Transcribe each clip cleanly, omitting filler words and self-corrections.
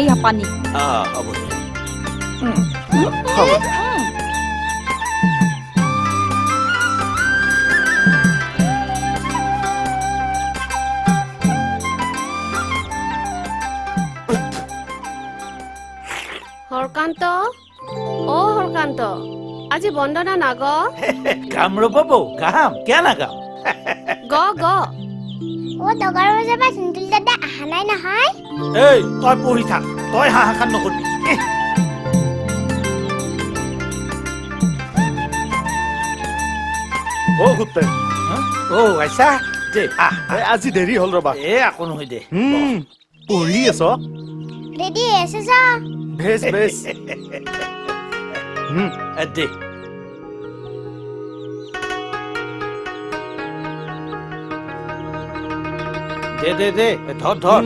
এইয়া পানী হ'ব হৰকান্ত অ হৰকান্ত আজি বন্দনা নাগ গাম ৰ'ব বৌ গাম কিয় নাগাম গ গ ও দগৰ বজাবা চুন্দুল দাদা আহা নাই নহয় এই তই পঢ়ি থাক তই হাহাকাৰ নকৰিবি ও গুপ্তে আইছা দে আজি দেৰি হ'ল ৰবা আকৌ নহয় দে পঢ়ি আছ ৰেডি আছে যা ভেজ ভেজ দে দে দে দে ধৰ ধৰ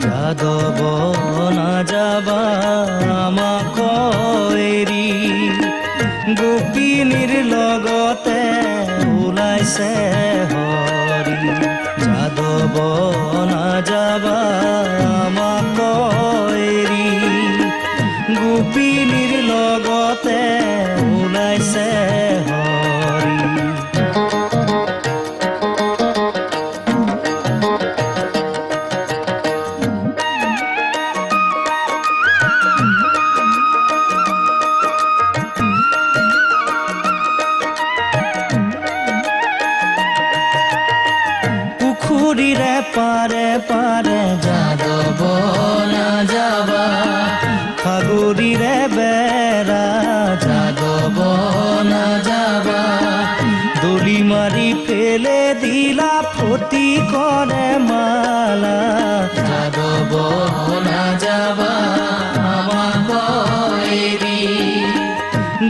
যাদব না যাবা আমাক এৰি গোপিনীৰ লগতে ওলাইছে হৰি যাদব না যাবা আমাক এৰি গোপিনীৰ লগতে ওলাইছে হৰি পুখুৰীৰে পাৰে পাৰে যাদব না যাবা সাগৰীৰে বেৰা যাদব না যাবা দলি মাৰি ফেলে দিলা ফটি কৰে মালা যাদব না যাবা আমাক এৰি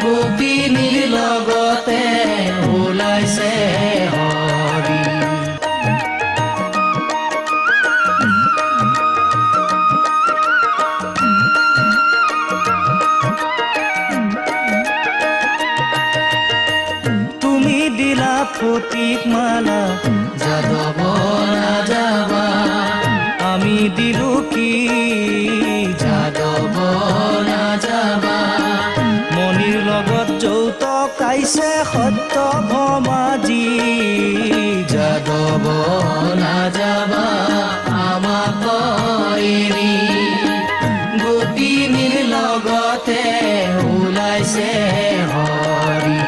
গোপিনীৰ লগতে ওলাইছে হৰি তুমি দিলা ফটিক মালা যাদব না যাবা আমি দিলো কি যাদব না যাবা মণিৰ লগত যৌতুক আইছে সত্য ভমাজি যাদব না যাবা আমাক এৰি গোপিনীৰ লগতে ওলাইছে হৰি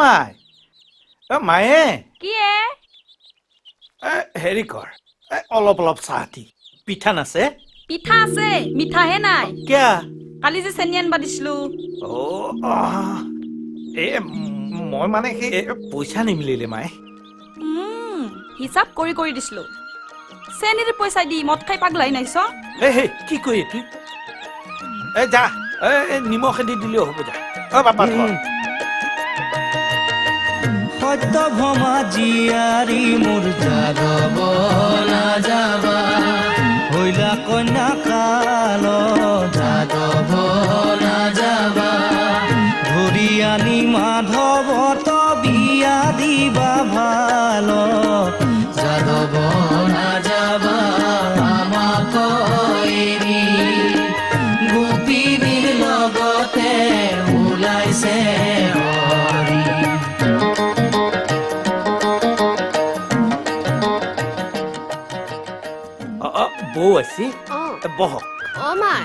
মাই মায়ে কি হেৰি কৰ অলপ অলপ চাহ দি পিঠা নাছে পিঠা আছে মিঠাহে নাই কিয়া কালি যে চেনি আনবা দিছিলো মই মানে সেই পইচা নিমিলিলে মায়ে হিচাপ কৰি কৰি দিছিলো চেনিৰ পইচা দি মদ খাই পাগলাই নাইছ কি কৈ তুই যা নিমখ দি দিলেও হ'ব যা বাপা সত্য ভমা জীয়াৰী মোৰ যাদব না যাবা হইলা কন্যা কাল যাদব না যাবা ধৰি আনি মাধৱত বিয়া দিবা ভাল যাদব না যাবা আমাক এৰি গোপিনীৰ লগতে ওলাইছে হৰি বৌ আছে বহক মাই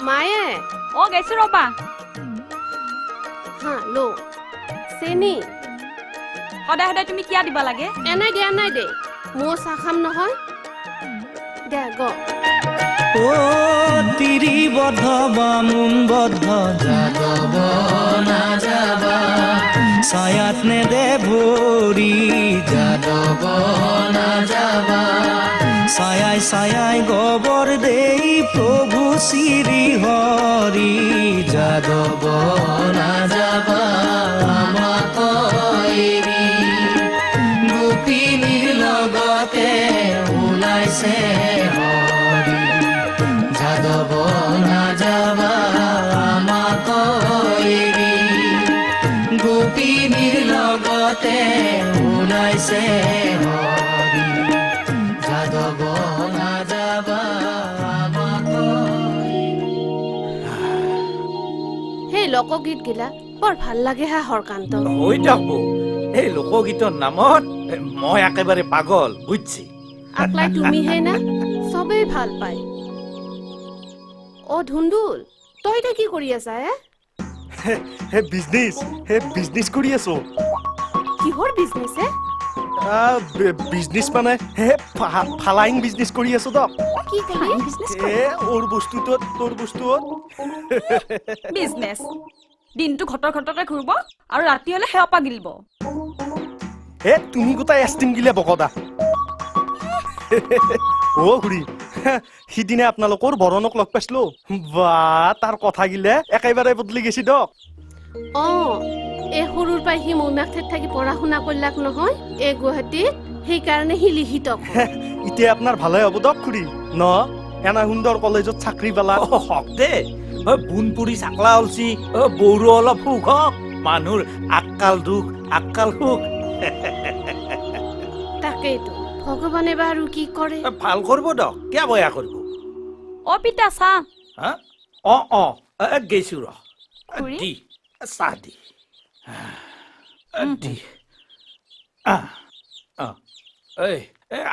মায়ে গাইছো ৰবা হা লো চেনি সদায় সদায় তুমি কিয় দিবা লাগে এনাই দে মই চাহ খাম নহয় দে গ ও তিৰিবদ্ধ বামুণবদ্ধ যাদৱ নাযাবা ছায়াত নেদে ভৰি যাদৱ নাযাবা ছায়াই ছায়াই গোবৰ দেই প্ৰভু শ্ৰী হৰি যাদৱ নাযাবা আমাক এৰি গোপিনীৰ লগতে ওলাইছে হৰি যাদৱ নাযাবা আমাক এৰি গোপিনীৰ লগতে ওলাইছে হৰি যাদৱ নাযাবা আমাক সেই লোকগীত গিলা বৰ ভাল লাগে হা হৰকান্ত হৈ যাব এই লোকগীতৰ নামত মই একেবাৰে পাগল বুঝছি আকলাই তুমিহে না চবেই ভাল পায় অ ধুন্দুল তই এতিয়া কি কৰি আছা হে বিজনেছ কৰি আছো কিহৰ বিজনেছ বিজনেছ মানে হে ফালাইং বিজনেছ কৰি আছো দক কি কলি হে ওৰ বস্তুটোত তোৰ বস্তুত বিজনেছ দিনটো ঘটৰকে ঘূৰিব আৰু ৰাতি হলে সেৱাপা গিলিব হে তুমি গোটাই এষ্টিম গিলে বকদা অ খুৰী সিদিনা আপোনালোকৰ বৰণক লগ পাইছিলো বা তাৰ কথা গিলে একেবাৰে বদলি গেছি দক অ এই সৰুৰ পৰাই সি মৌমাক ঠেত থাকি পঢ়া শুনা কৰিলাক নহয় এই গুৱাহাটীত সেইকাৰণে সি লিখিত এতিয়া আপোনাৰ ভালে হ'ব দক খুৰী ন এনা সুন্দৰ কলেজত চাকৰি পালা হক দে বুনপুৰি চাকলা অলছি বড়ো অলপ সুখ হওক মানুহৰ আক্কাল দুখ আক্কাল সুখ তাকেইতো ভগৱানে বা আৰু কি কৰে ভাল কৰিব দক কিয় বয়া কৰিব অ পিতা চাহ হা গেছো ৰ খুৰী? দি চাহ দি দি এই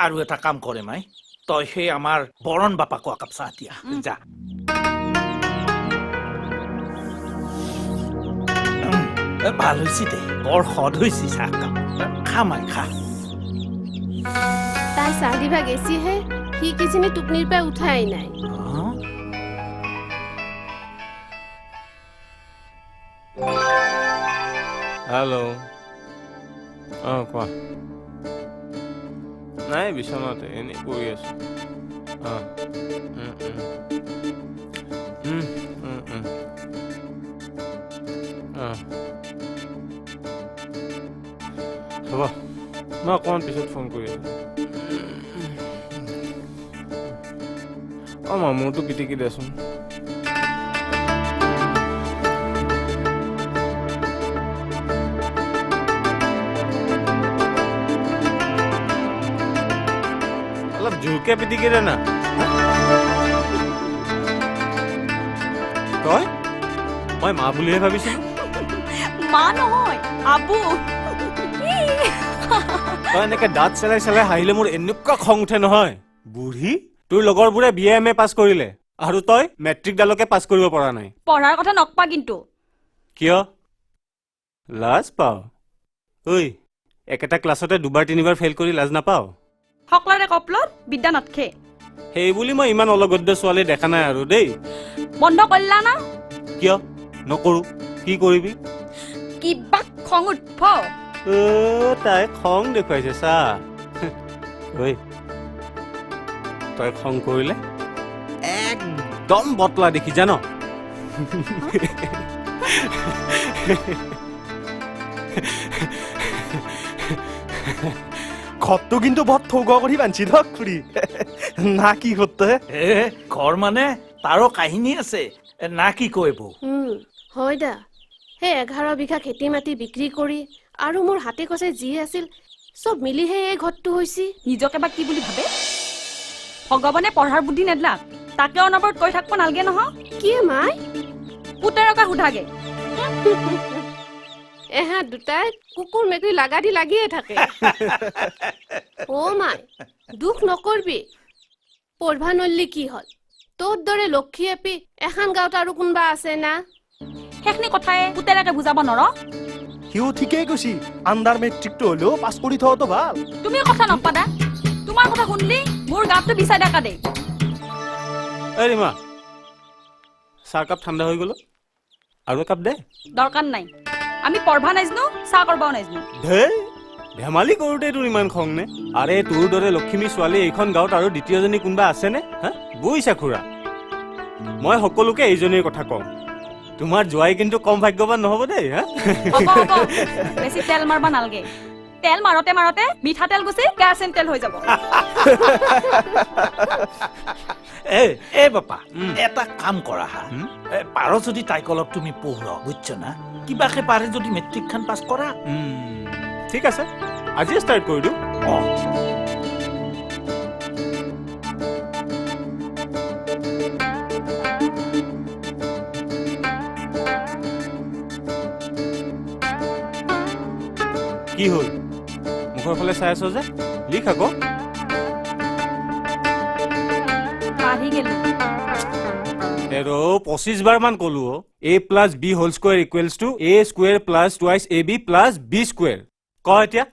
আৰু এটা কাম কৰে মাই তই সেই আমাৰ বৰণ বাপাকো একাপ চাহ দিয়া যা ভাল হৈছে দে বৰ সদ হৈছে চাহ কাপ খা মাই খা তাই চাহ দিবা গেছিহে সি কিজানি টোপনিৰ পৰা উঠাই নাই হেল্ল' কোৱা নাই বিচনাতে এনেই পৰি আছো হ'ব মই অকণমান পিছত ফোন কৰি আছো মোৰতো পিটিকি দেচোন অলপ জোৰকে পিটিকি দে না তই মই মা বুলিহে ভাবিছিলো মা নহয় আবু তই এনেকে দাঁত চেলাই চেলাই হাঁহিলে মোৰ এনেকুৱা খং উঠে নহয় বুঢ়ী তোৰ লগৰবোৰে BA MA পাছ কৰিলে আৰু তই মেট্ৰিকডালকে পাছ কৰিব পৰা নাই পঢ়াৰ কথা নকপা কিন্তু কিয় লাজ পাও ঐ একেটা ক্লাছতে দুবাৰ তিনিবাৰ ফেইল কৰি লাজ নাপাও সকলোৰে কপলত বিদ্যা নথখে সেই বুলি মই ইমান অলগদ্য ছোৱালী দেখা নাই আৰু দেই বন্ধ কৰিলা না কিয় নকৰো কি কৰিবি কিবা খং উঠব তাই খং দেখুৱাইছে চা ঐ তই খং কৰিলে একদম বটলা দেখি জান ঘৰটো কিন্তু বৰ থৌগ কৰি বান্ধি দক খুৰী না কি কৰতে ঘৰ মানে তাৰো কাহিনী আছে না কি কইব হয় দা হে 11 বিঘা খেতি মাটি বিক্ৰী কৰি আৰু মোৰ হাতে কছে যি আছিল সব মিলিহে এই ঘৰটো হৈছি নিজকে বা কি বুলি ভাবে ভগৱানে পঢ়াৰ বুদ্ধি নেদলাক তাকে অনবৰত কৈ থাকব নালগে নহয় কি মাই পুতেৰকা সুধাগে এহা দুটাই কুকুৰ মেকুৰী লাগাদি লাগিয়ে থাকে ও মাই দুখ নকৰবি পঢ়বা নল্লি কি হল তোৰ দৰে লক্ষী এপি এখন গাঁৱত আৰু কোনবা আছে না হেখনি কথাই পুতেৰাকে বুজাব নৰ সিও ঠিকেই কৈছি আন্ডাৰ মেট্ৰিকটো হলেও পাছ কৰি থোৱাটো ভাল তুমি কথা নপাদা তোমাৰ কথা শুনলি মোৰ গাটো বিচাই ডাকা দেই এই ৰীমা চাহকাপ ঠাণ্ডা হৈ গ'ল আৰু একাপ দে দৰকাৰ নাই আমি পঢ়বা নাজনো চাহ কৰবাও নাজনো ধেই ধেমালি কৰোঁতে তোৰ ইমান খং নে আৰে তোৰ দৰে লক্ষ্মী ছোৱালী এইখন গাঁৱত আৰু দ্বিতীয়জনী কোনোবা আছেনে হা বুইছা খুৰা মই সকলোকে এইজনীৰ কথা কওঁ তোমাৰ জোৱাই কিন্তু কম ভাগ্যৱান নহ'ব দেই হা হ'ব হ'ব বেছি তেল মাৰবা নালগে তেল মাৰতে মাৰতে মিঠাতেল গুচি কেৰাচিন তেল হৈ যাব এ বাপা এটা কাম কৰা হা পাৰ যদি তাইক অলপ তুমি পঢ়োৱা বুজছ না কিবাকে পাৰে যদি মেট্ৰিকখন পাছ কৰা ঠিক আছে আজিয়ে ষ্টাৰ্ট কৰি দিওঁ কি হ'ল মুখৰ ফালে চাই আছ যে লিখ আকৌ পাৰি গেলো এৰো 25 বাৰ মান ক'লো a plus b whole square equals to a square plus twice ab plus b square ক এতিয়া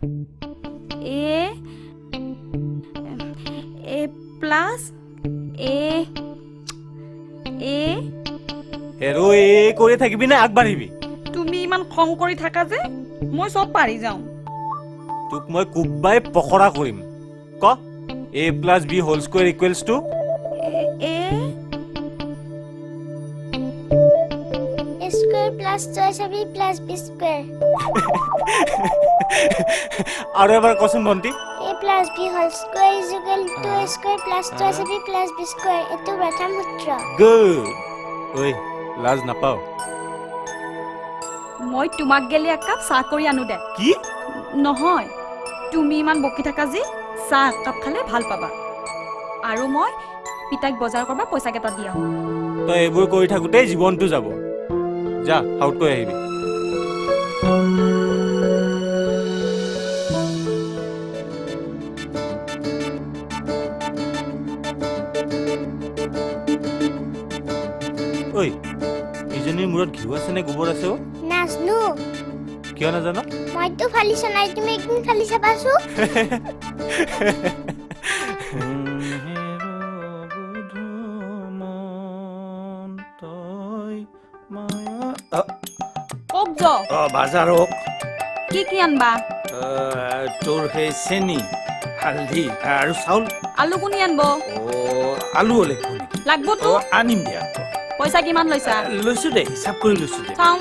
এ প্লাস এ এৰো এ কৰি থাকিবি নে আগবাঢ়িবি তুমি ইমান খং কৰি থাকা যে মই সব পাৰি যাওঁ তোক মই কুব্বাই পকৰা কৰিম ক a plus b whole square equals to A square plus 2ab plus b square আৰু এবাৰ কচোন ভণ্টি a plus b whole square is equal to a square plus 2ab plus b square এটো প্ৰথম সূত্র গুড ঐ লাজ নাপাও মই তোমাক গেলি এক কাপ চাহ কৰি আনো দে কি নহয় তুমি ইমান বকি থাকা যি চাহ এক কাপ খালে ভাল পাবা আৰু মই পিতাক বজাৰ কৰবা পইচা কেইটা দি আহোঁ তই এইবোৰ কৰি থাকোঁতেই জীৱনটো যাব যা আউট কৰি আহিবি ঐ এইজনীৰ মূৰত ঘিউ আছে নে গোবৰ আছে অ' নাজনো কিয় নাজানো মইতো ফালিছ নাই তুমি একদিন ফালি চাবাছো কক য বাজাৰক কি কি আনবা তোৰ সেই চেনি হালধি আৰু চাউল আলু কোনি আনব আলু লাগিব নেকি লাগবতো আনিম দিয়া পইচা কিমান লৈছা লৈছো দে হিচাপ কৰি লৈছো দে চাওঁ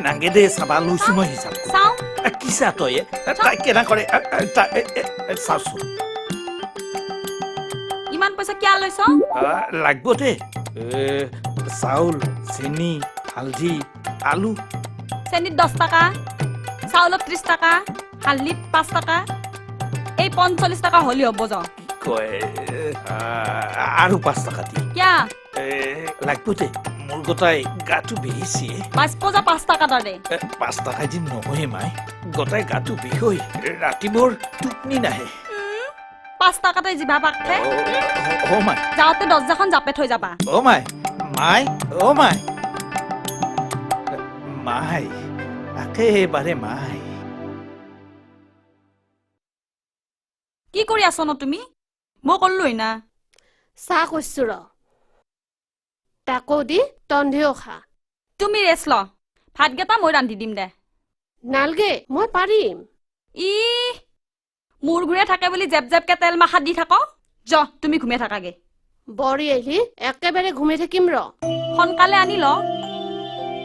নাগে দে চাবা লৈছো মই হিচাপ কৰি চাওঁ কিছা তই তাই কেনা কৰে চাওচোন ইমান পইচা কিয় লৈছ লাগব দে চাউল চেনি হালধি আলু চেনিত 10 টাকা চাউলত 30 টাকা হালধিত 5 টাকা এই 45 টাকা হলি হ'ব যাওঁ কয় আৰু 5 টাকা দি কিয়া লাগব দে মোৰ গোটাই গাটো বেহিছে 5 টাকা দে 5 টাকা দি নহয় মাই গোটাই গাটো বিষ হৈ ৰাতিবোৰ টোপনি নাহে 5 টাকাতে জিভা পাকথে অ মাই যাওঁতে দৰ্জাখন জাপে থৈ যাবা অ মাই মাই অ মাই মাই একেবাৰে মাই কি কৰি আছ ন তুমি মই কল্লোই না চাহ কৈছো ৰ তাকো দি তন্ধিও খা তুমি ৰেষ্ট ল ভাতকেইটা মই ৰান্ধি দিম দে নালগে মই পাৰিম ই মূৰ ঘূৰে থাকে বুলি জেপ জেপকে তেল মাখা দি থাক য তুমি ঘুমে থাকাগে বৰি আহিলি একেবাৰে ঘুমাই থাকিম ৰ সোনকালে আনি ল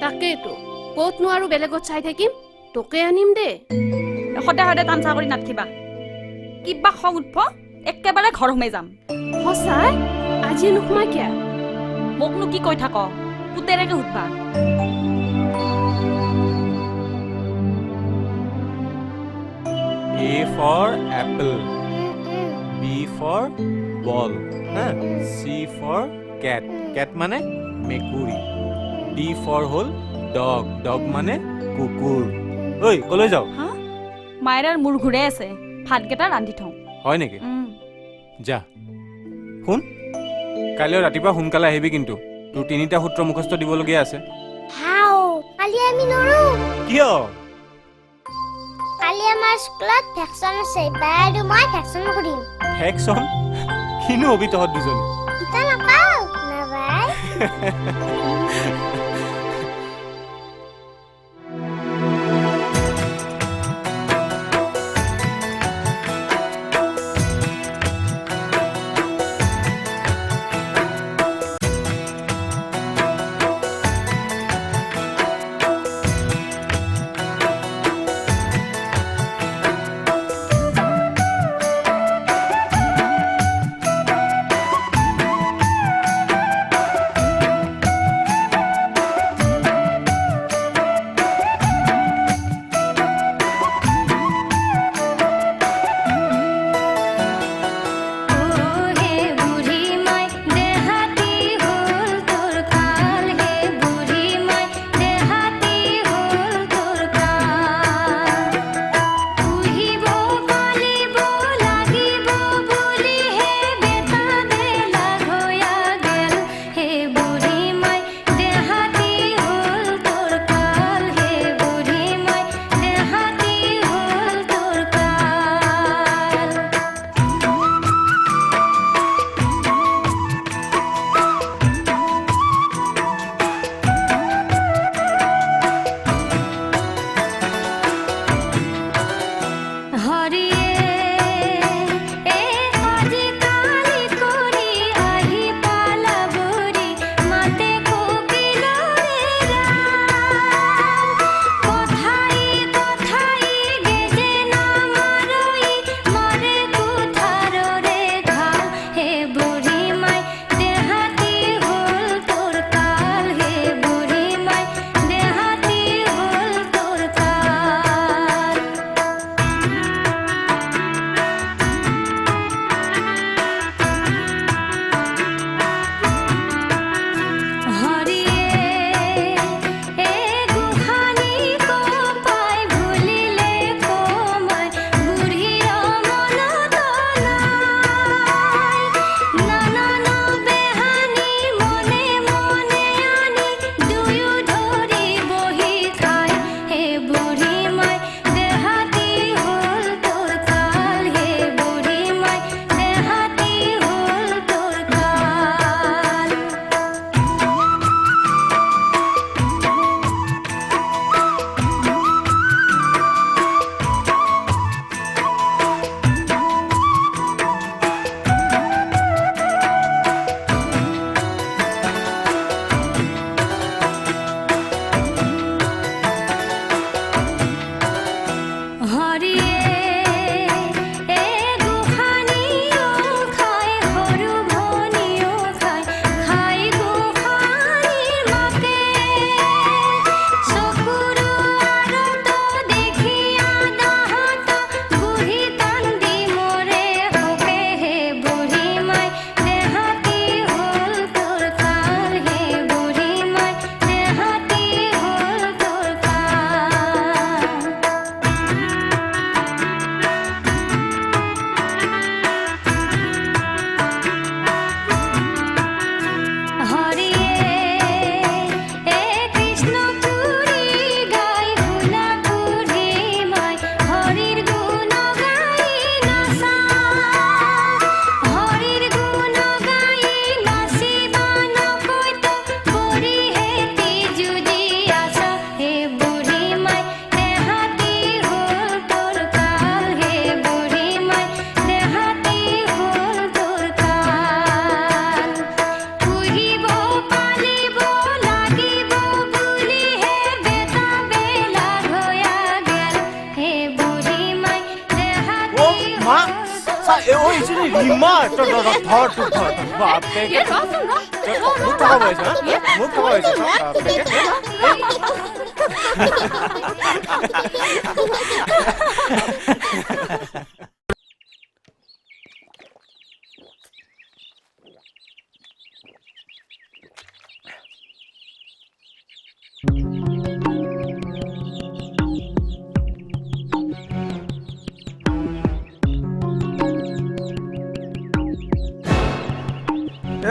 তাকেইতো ক'তনো আৰু বেলেগত চাই থাকিম তোকে আনিম দে সদায় সদায় তামচা কৰি নাথকিবা কিবা খং উঠব একেবাৰে ঘৰ সোমাই যাম সঁচাই আজি নোসোমাই কিয়া মোকনো কি কৈ থাক পুতেৰেকে সুধবা A for apple B for ball C for cat cat মানে মেকুৰী D for হ'ল dog dog মানে কুকুৰ ঐ কলৈ যাও হা মায়েৰাৰ মূৰ ঘূৰে আছে ভাতকেইটা ৰান্ধি থওঁ হয় নেকি যা শুন কাইলৈ ৰাতিপুৱা সোনকালে আহিবি কিন্তু তোৰ 3টা সূত্ৰ মুখস্থ দিবলগীয়া আছে হাও কালি আমি নৰো কিয় কালি আমাৰ স্কুলত ভেকচন আছে বাই আৰু মই ভেকচন কৰিম ভেকচন কিনো হবি তহঁত দুজনী ইতা নাপাও Rima,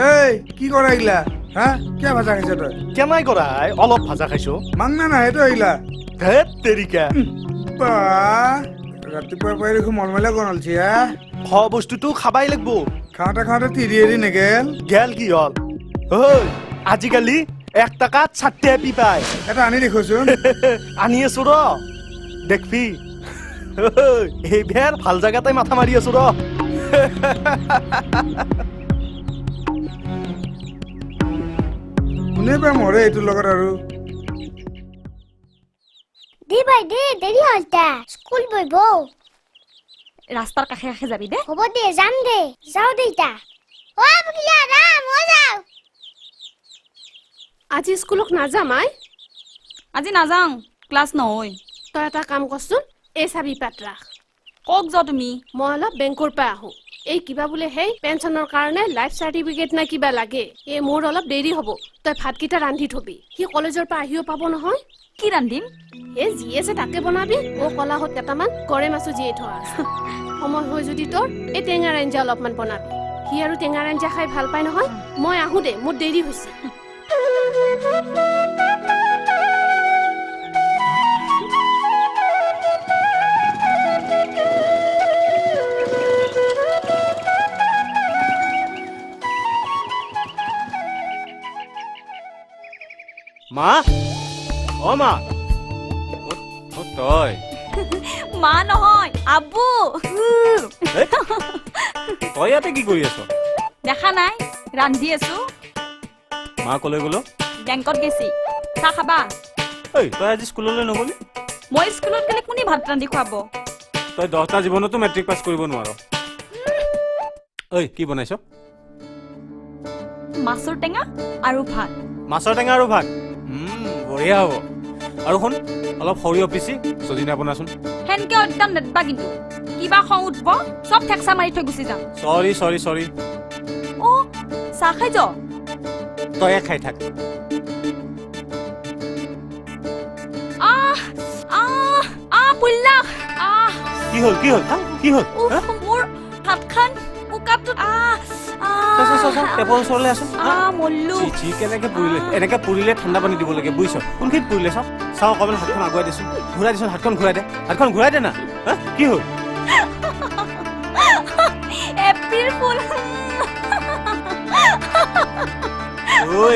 এই কি কৰা এইলা হা কিয় ভাজা খাইছ তই কেনাই কৰা অলপ ভাজা খাইছো মাংনা নাহে তই এইলা ধেত তেৰিকা বা ৰাতিপুৱাৰ পৰাই দেখোন মলমলা গণলছি হা খোৱা বস্তুটো খাবাই লাগব খাওঁতে খাওঁতে তিৰি এৰি নেগেল গেল কি হল ঐ আজিকালি 1 টাকাত 4টা এপি পায় এটা আনি দেখোচোন আনি আছো ৰ দেখবি এইবাৰ ভাল জাগাতে মাথা মাৰি আছো ৰ কোনে বা মৰে এইটোৰ লগত আৰু দে বাই দে দেৰি হ'ল তা স্কুল বহিব ৰাস্তাৰ কাষে কাষে যাবি দে হ'ব দে যাম দে যাওঁ দে ইতা অ বুকিলা ৰাম মই যাওঁ আজি স্কুলক নাযাম আই আজি নাযাওঁ ক্লাছ নহয় তই এটা কাম কৰচোন এই চাবি পাত ৰাখ কক যোৱা তুমি মই অলপ বেংকৰ পৰা আহোঁ এই কিবা বোলে সেই পেঞ্চনৰ কাৰণে লাইফ চাৰ্টিফিকেট না কিবা লাগে এই মোৰ অলপ দেৰি হ'ব তই ভাতকেইটা ৰান্ধি থবি সি কলেজৰ পৰা আহিও পাব নহয় কি ৰান্ধিম এই যি আছে তাকে বনাবি ও কলাহত কেইটামান গৰৈ মাছো জীয়াই থোৱা আছে সময় হয় যদি তোৰ এই টেঙাৰ আঞ্জা অলপমান বনাবি সি আৰু টেঙাৰ আঞ্জা খাই ভাল পায় নহয় মই আহোঁ দে মোৰ দেৰি হৈছে মা অ মা অ তই মা নহয় আবু তই ইয়াতে কি কৰি আছ দেখা নাই ৰান্ধি আছো মা কলৈ গ'লো বেংকত গেছি চাহ খাবা ঐ তই আজি স্কুললৈ নগলি মই স্কুলত গ'লে কোনে ভাত ৰান্ধি খুৱাব তই 10টা জীৱনতো মেট্ৰিক পাছ কৰিব নোৱাৰ ঐ কি বনাইছ মাছৰ টেঙা আৰু ভাত মাছৰ টেঙা আৰু ভাত বঢ়িয়া হ'ব আৰু শুন অলপ সৰিয়হ পিচি চজিনা বনাচোন সেনকে একদম নেদবা কিন্তু কিবা খং উঠব চব ঠেকচা মাৰি থৈ গুচি যাম চৰি অ চাহ খাই যা তই খাই থাক পুল্লা কি হ'ল মোৰ হাতখন কুকাপটো টেপৰ ওচৰলৈ আছোন মল্লু কেনেকে পুৰিলে এনেকে পুৰিলে ঠাণ্ডা পানী দিব লাগে বুজিছ কোনখিনিত পুৰিলে চাওঁ অকণমান হাতখন আগুৱাই দিছো ঘূৰাই দিছোন হাতখন ঘূৰাই দে না কি হ'ল এপ্ৰিল ফুল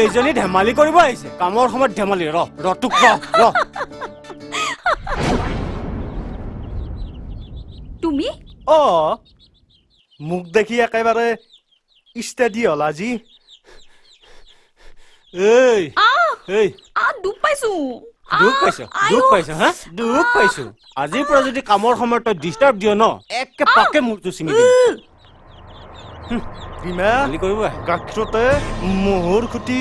এইজনী ধেমালি কৰিব আহিছে কামৰ সময়ত ধেমালি ৰটোক ৰ তুমি অ মোক দেখি একেবাৰে ইষ্টাডি হ'ল আজি দুখ পাইছো দুখ পাইছো আজিৰ পৰা যদি কামৰ সময়ত তই ডিষ্টাৰ্ব দিয় ন একে পাকে মূৰটো ছিঙি দিম কৰিব গাখীৰতে মহৰ খুটি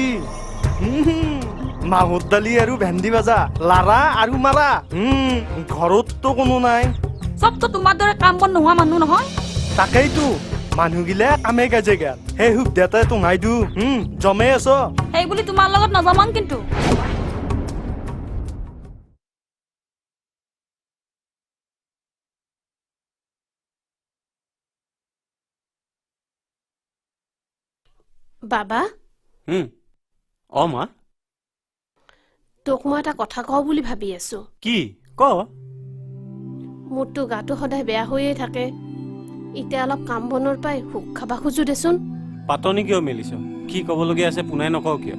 মাহৰ দালি আৰু ভেন্দি ভাজা লাৰা আৰু মাৰা ঘৰততো কোনো নাই চবতো তোমাৰ দৰে কাম বন নোহোৱা মানুহ নহয় তাকেইতো মানুহগিলা কামে কাজে গাত সেই সুবিধাতে তো নাই দু জমে আছ সেই বুলি তোমাৰ লগত নজমাং কিন্তু বাবা অ মা তোক মই এটা কথা কওঁ বুলি ভাবি আছো কি ক মোৰতো গাটো সদায় বেয়া হৈয়ে থাকে এতিয়া অলপ কাম বনৰ পাই সুখ খাবা খোজো দেচোন পাতনি কিয় মেলিছ কি ক'বলগীয়া আছে পুনাই নকওঁ কিয়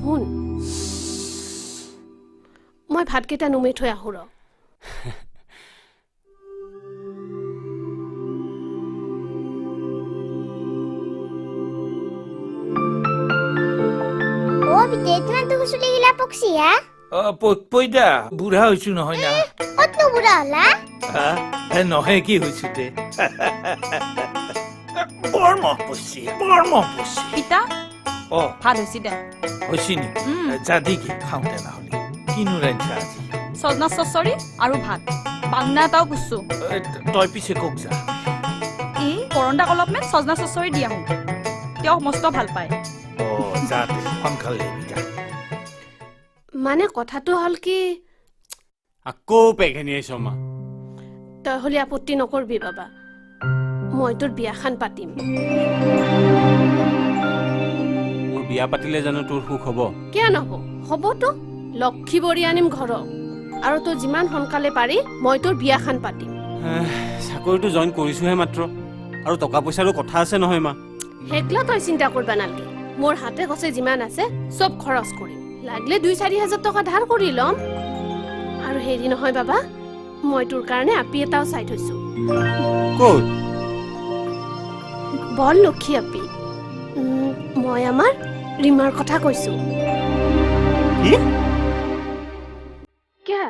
শুন মই ভাতকেইটা নুমাই থৈ আহোঁ ৰ অ বিতে তোমাৰ তো চুলি গিলা পকছি হা পইদা বুঢ়া হৈছো নহয় না কতনো বুঢ়া হলা নহয় কি হৈছো দে বৰ মহ পৰছি পিতা অ ভাল হৈছি দে হৈছি নি যা দি কি খাওঁ তেনেহ'লে কিনো ৰান্ধা আজি সজনা চচৰি আৰু ভাত বাংনা এটাও পুছছো তই পিছে কক যা এই কৰণ্ডাক অলপমান সজনা চচৰি দি আহোঁ তেওঁক মস্ত ভাল পায় অ যা দে সোনকালে যা মানে কথাটো হ'ল কি আকৌ পেঘেনি আহিছ মা তই হ'লে আপত্তি নকৰবি বাবা মই তোৰ বিয়াখন পাতিম মোৰ বিয়া পাতিলে জানো তোৰ সুখ হ'ব কিয় নহ'ব হ'বতো লক্ষী বৰি আনিম ঘৰত আৰু তই যিমান সোনকালে পাৰি মই তোৰ বিয়াখন পাতিম চাকৰিটো জইন কৰিছোহে মাত্ৰ আৰু টকা পইচাৰো কথা আছে নহয় মা সেইগলা তই চিন্তা কৰবা নালগে মোৰ হাতে কছে যিমান আছে চব খৰচ কৰিম লাগিলে 2-4 হাজাৰ টকা ধাৰ কৰি ল'ম আৰু হেৰি নহয় বাবা মই তোৰ কাৰণে আপি এটাও চাই থৈছো ক'ত বল লক্ষী আপি মই আমাৰ ৰিমাৰ কথা কৈছো কি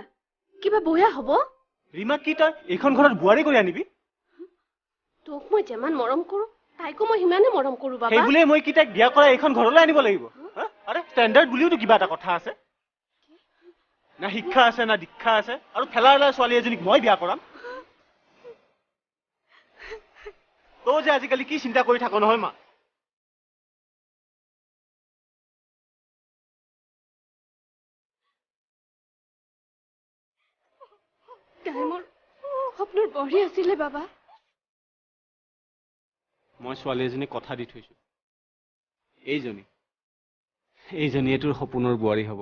কিবা বয়া হ'ব ৰীমা কি তই এইখন ঘৰত বোৱাৰী কৰি আনিবি তোক মই যিমান মৰম কৰো তাইকো মই সিমানে মৰম কৰো বাবা সেই বুলিয়ে মই কি তাইক বিয়া কৰাই এইখন ঘৰলৈ আনিব লাগিব আৰে ষ্টেণ্ডাৰ্ড বুলিওতো কিবা এটা কথা আছে না শিক্ষা আছে না দীক্ষা আছে আৰু ঠেলাৰ ছোৱালী এজনীক মই বিয়া কৰাম তই যে আজিকালি কি চিন্তা কৰি থাক নহয় মা তাই মোৰ সপোনৰ বঢ়ি আছিলে বাবা মই ছোৱালী এজনীক কথা দি থৈছো এইজনীয়ে তোৰ সপোনৰ বোৱাৰী হ'ব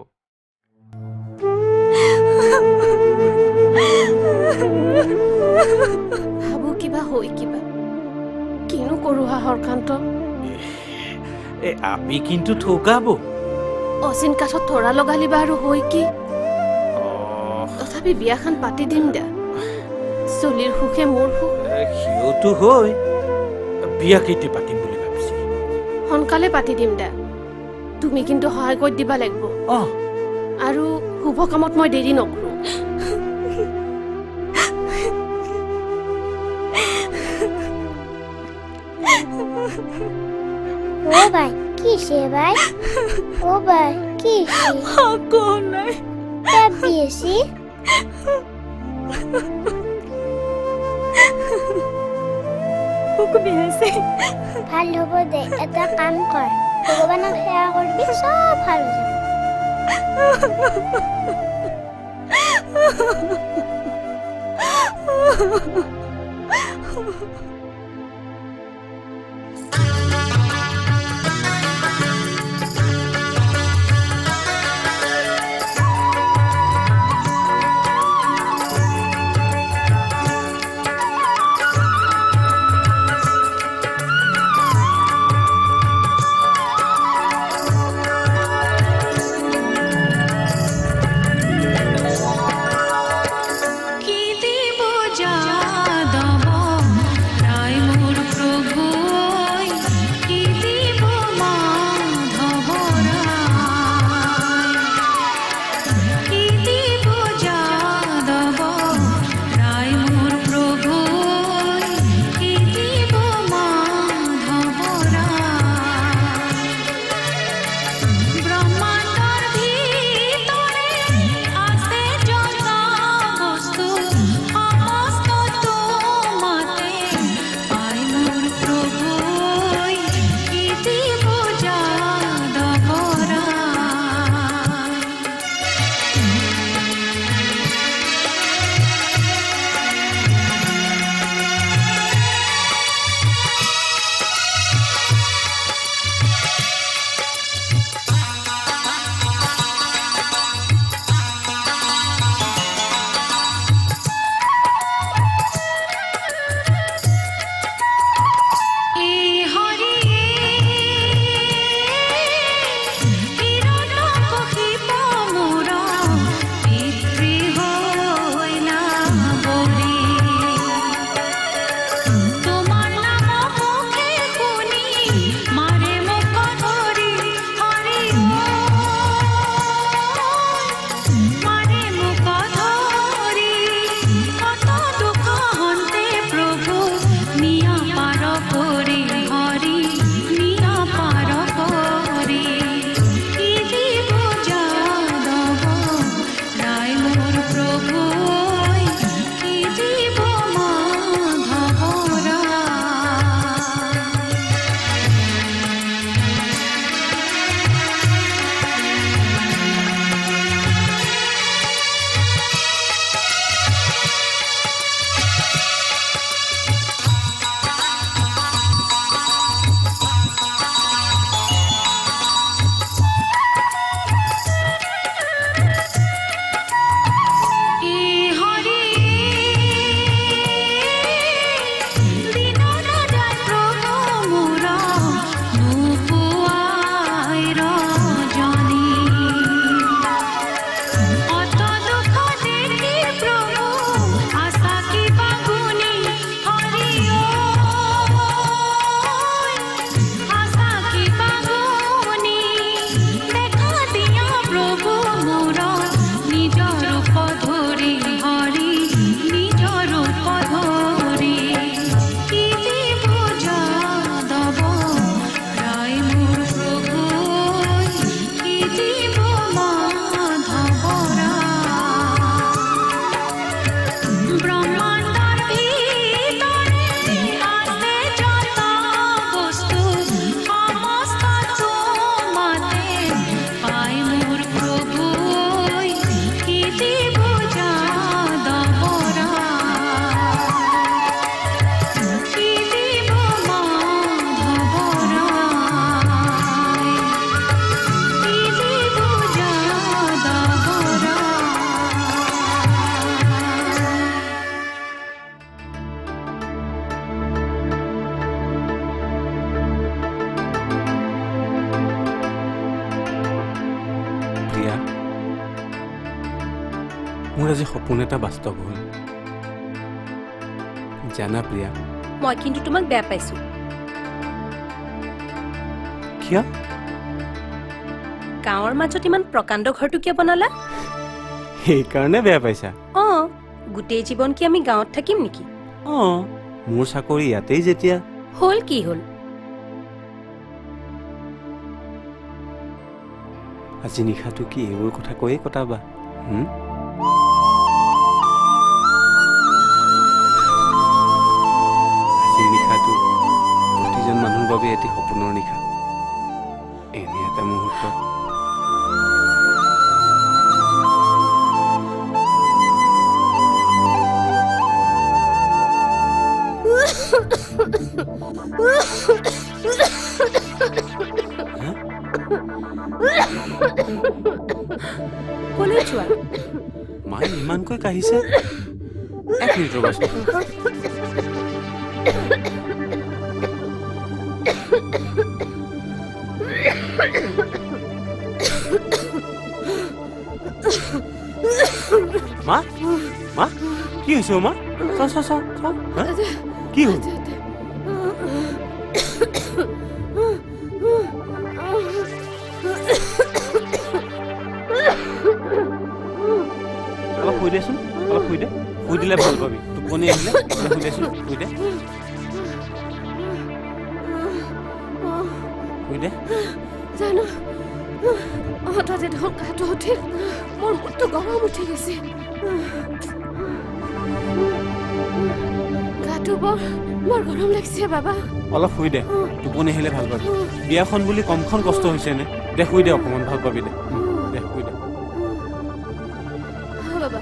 ভাবো কিবা হৈ কিবা কিনো কৰো হাহৰকান্ত আপি কিন্তু ঠগাব অচিন কাঠত থৰা লগালিবা আৰু হৈ কি তথাপি বিয়াখন পাতি দিম দা চলিৰ সুখে মোৰ সুখ সিওতো হৈ বিয়া কেতিয়া পাতিম বুলি ভাবিছে সোনকালে পাতি দিম দা তুমি কিন্তু সহায় কৰি দিবা লাগিব আৰু শুভ কামত মই দেৰি নকৰো ও ভাই কি সে ভাই ও ভাই কি সে কোন নাই তাত বিয়েছি কুকু বিহাইছে ভাল হ'ব দে এটা কাম কৰ ভগৱানক সেৱা কৰিবি চব ভাল হৈ যাব কি দিব যাদব মোৰ আজি সপোন এটা বাস্তৱ হ'ল জানা প্ৰিয়া মই কিন্তু তোমাক বেয়া পাইছো কিয় গাঁৱৰ মাজত ইমান প্ৰকাণ্ড ঘৰটো কিয় বনালা সেইকাৰণে বেয়া পাইছা গোটেই জীৱন কি আমি গাঁৱত থাকিম নেকি মোৰ চাকৰি ইয়াতেই যেতিয়া হ'ল কি হ'ল আজি নিশাটো কি এইবোৰ কথা কৈয়ে কটাবা আজিৰ নিশাটো প্ৰতিজন মানুহৰ বাবে এটি সপোনৰ নিশা এনে এটা মুহূৰ্তত ক'লৈ যোৱা মায়ে ইমানকৈ কাঢ়িছে এক মিনিট ৰ'বাচোন মা মা কি হৈছে মা চা কি হ'ল অলপ শুই দেচোন অলপ শুই দে শুই দিলে ভাল পাবি টোপনি আহিলে শুই দেচোন শুই দে শুই দে জানো হঠাতে দেখোন গাটো উঠিল মোৰ মুখটো গৰম উঠি গৈছে গাটো বৰ গৰম লাগিছে বাবা অলপ শুই দে টোপনি আহিলে ভাল পাবি বিয়াখন বুলি কমখন কষ্ট হৈছে নে দে শুই দে অকণমান ভাল পাবি দে দে শুই দে বাবা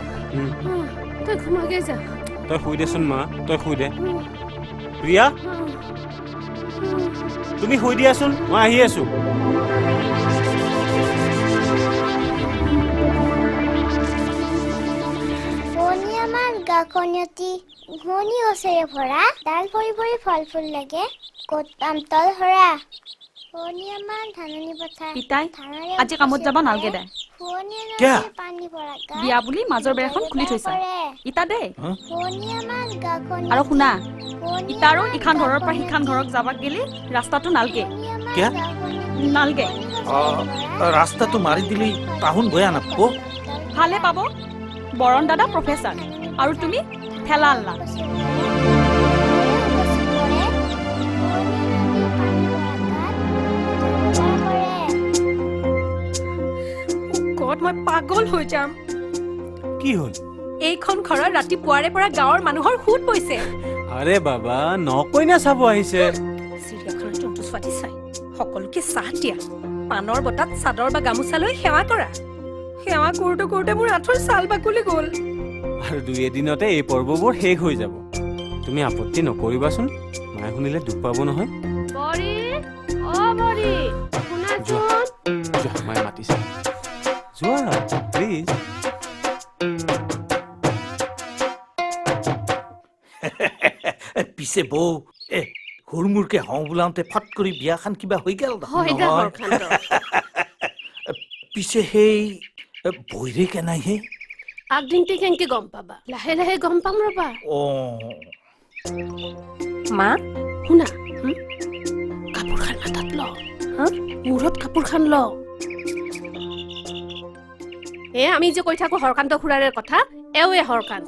তই ঘুমাগে যা তই শুই দেচোন মা তই শুই দে প্ৰিয়া তুমি শুই দিয়াচোন মই আহি আছো শুৱনি আমাৰ গাখনিয়তি ঘূৰ্ণি গছেৰে ভৰা ডাল ভৰি ভৰি ফল ফুল লাগে ক'ত পাম তল হৰা শুৱনি আমাৰ ধাননি পথাৰ পিতাই আজি কামত যাব নালগে দে শুৱনি কিয়া? পানী ভৰা বিয়া বুলি মাজৰ বেৰখন খুলি থৈছা ইতা দে শুৱনি আমাৰ গাখনি আৰু শুনা ইতা আৰু ইখান ঘৰৰ পৰা সিখান ঘৰক যাবাক গেলি ৰাস্তাটো নালগে কিয়া? নালগে ৰাস্তাটো মাৰি দিলি তাহোন বয়া নাপাব ভালে পাব বৰণ দাদা প্ৰফেচাৰ আৰু তুমি ঠেলা আনলা ক'ত মই পাগল হৈ যাম কি হ'ল এইখন ঘৰত ৰাতিপুৱাৰে পৰা গাঁৱৰ মানুহৰ সুত বৈছে আৰে বাবা নকইনা চাব আহিছে চিৰিয়াখানাৰ জন্তু ছোৱালী চাই সকলোকে চাহ দিয়া পানৰ বটাত চাদৰ বা গামোচা লৈ সেৱা কৰা সেৱা কৰোঁতে কৰোঁতে মোৰ আঁঠুৰ ছাল বাকলি গ'ল আৰু দুই এদিনতে এই পৰ্ববোৰ শেষ হৈ যাব তুমি আপত্তি নকৰিবাচোন মায়ে শুনিলে দুখ পাব নহয় বৰি অ বৰি শুনাচোন যোৱা মায়ে মাতিছে যোৱা প্লিজ পিছে বৌ হুৰমুৰকে হওঁ বোলাওঁতে ফট কৰি বিয়াখন কিবা হৈ গেল নহয়। পিছে সেই বৈৰে কেনাইহে আগদিনটি কেনেকে গম পাবা লাহে লাহে গম পাম ৰবা মা শুনা কাপোৰ খান মাথাত ল মূৰত কাপোৰ খান ল আমি যে কৈ থাকো হৰকান্ত খুৰাৰে কথা এওৱে হৰকান্ত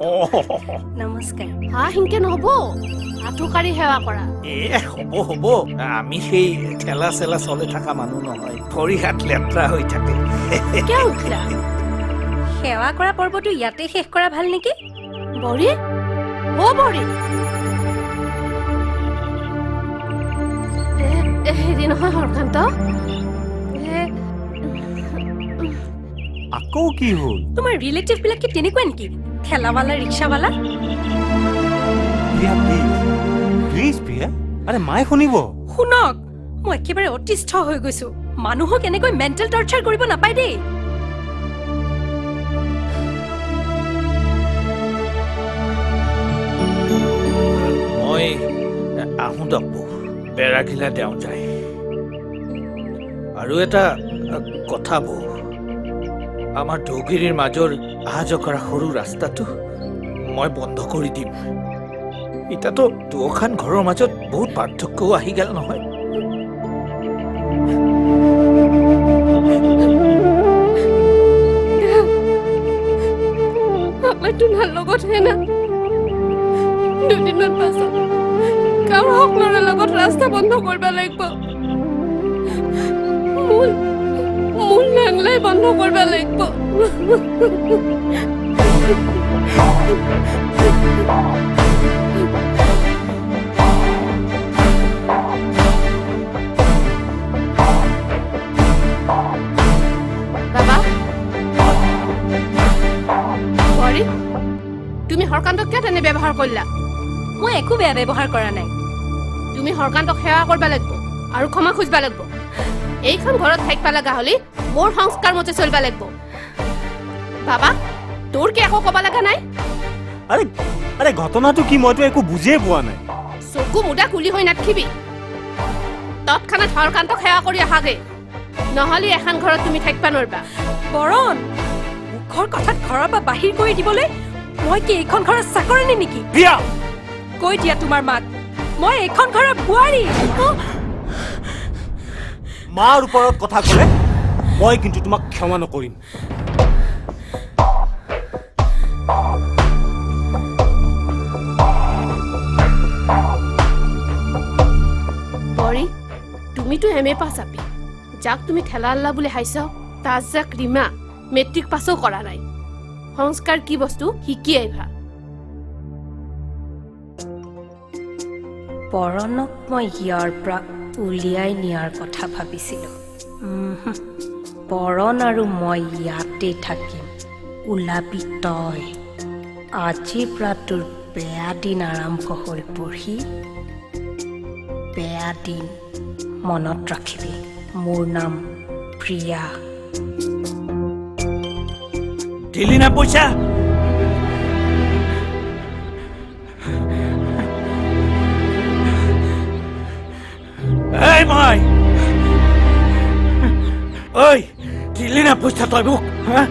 নমস্কাৰ হিংকে নহব আঁঠুকাৰি সেৱা কৰা হ'ব আমি সেই ঠেলা চেলা চলে থকা মানুহ নহয় ভৰি হাত লেতেৰা হৈ থাকে কিয় উঠিলা সেৱা কৰা পৰ্বটো ইয়াতে শেষ কৰা ভাল নেকি বৰি অ বৰি হেৰি নহয় হৰকান্ত আকৌ কি হ'ল তোমাৰ ৰিলেটিভ বিলাক কি তেনেকুৱা নেকি ঠেলাৱালা ৰিক্সাৱালা প্ৰিয়া প্লিজ প্ৰিয়া আৰে মায়ে শুনিব শুনক মই একেবাৰে অতিষ্ঠ হৈ গৈছো মানুহক এনেকৈ মেণ্টেল টৰ্চাৰ কৰিব নাপায় দেই মই আহোঁ দব্বু বেৰাগিলা দেওঁ যায় আৰু এটা কথা বৌ আমাৰ ঢৌগিৰিৰ মাজৰ অহা যোৱা কৰা সৰু ৰাস্তাটো মই বন্ধ কৰি দিম। এতিয়াতো দুখন ঘৰৰ মাজত বহুত পাৰ্থক্যও আহি গেল নহয়। আমাৰ তোমাৰ লগত হে না দুদিনমান পাছত গাঁৱৰ সকলোৰে লগত ৰাস্তা বন্ধ কৰিব লাগিব। মূল নাংলাই বন্ধ কৰিব লাগিব। বাবা বৰী, তুমি হৰকান্তক কিয় তেনে ব্যৱহাৰ কৰিলা? মই একো বেয়া ব্যৱহাৰ কৰা নাই। তুমি হৰকান্তক সেৱা কৰিব লাগিব আৰু ক্ষমা খুজিব লাগিব। এইখন ঘৰত থাকিব লগা হলে মোৰ সংস্কাৰ মতে চলিব লাগিব। বাবা, তোৰ কি একো ক'ব লগা নাই? আৰে ঘটনাটো কি মইতো একো বুজিয়ে পোৱা নাই। চকু মুদা কুলি হৈ নাথাকিবি। তৎক্ষণাত হৰকান্তক সেৱা কৰি আহাগে, নহ'লে এখন ঘৰত তুমি থাকিব নোৱাৰিবা। বৰণ, মুখৰ কথাত ঘৰৰ পৰা বাহিৰ কৰি দিবলৈ মই কি এইখন ঘৰৰ চাকৰণী নেকি? প্ৰিয়া, কৈ দিয়া তোমাৰ মাক, মই এইখন ঘৰৰ বোৱাৰী। মাৰ ওপৰত কথা ক'লে মই কিন্তু তোমাক ক্ষমা নকৰিম। বৰী, তুমিতো এম এ পাছ আপি, যাক তুমি ঠেলা আল্লা বুলি হাইছ, তাত যাক ৰীমা মেট্ৰিক পাছো কৰা নাই। সংস্কাৰ কি বস্তু শিকি আহিবা। বৰণক মই ইয়াৰ পৰা উলিয়াই নিয়াৰ কথা ভাবিছিলোঁ। বৰণ আৰু মই ইয়াতে থাকিম, ওলাবি তই। আজিৰ পৰা তোৰ বেয়া দিন আৰম্ভ হৈ পঢ়ি, বেয়া দিন মনত ৰাখিবি। মোৰ নাম প্ৰিয়া। দিলি না পইচা? এই মই ঐ, দিলি না পইচা তই মোক? হা,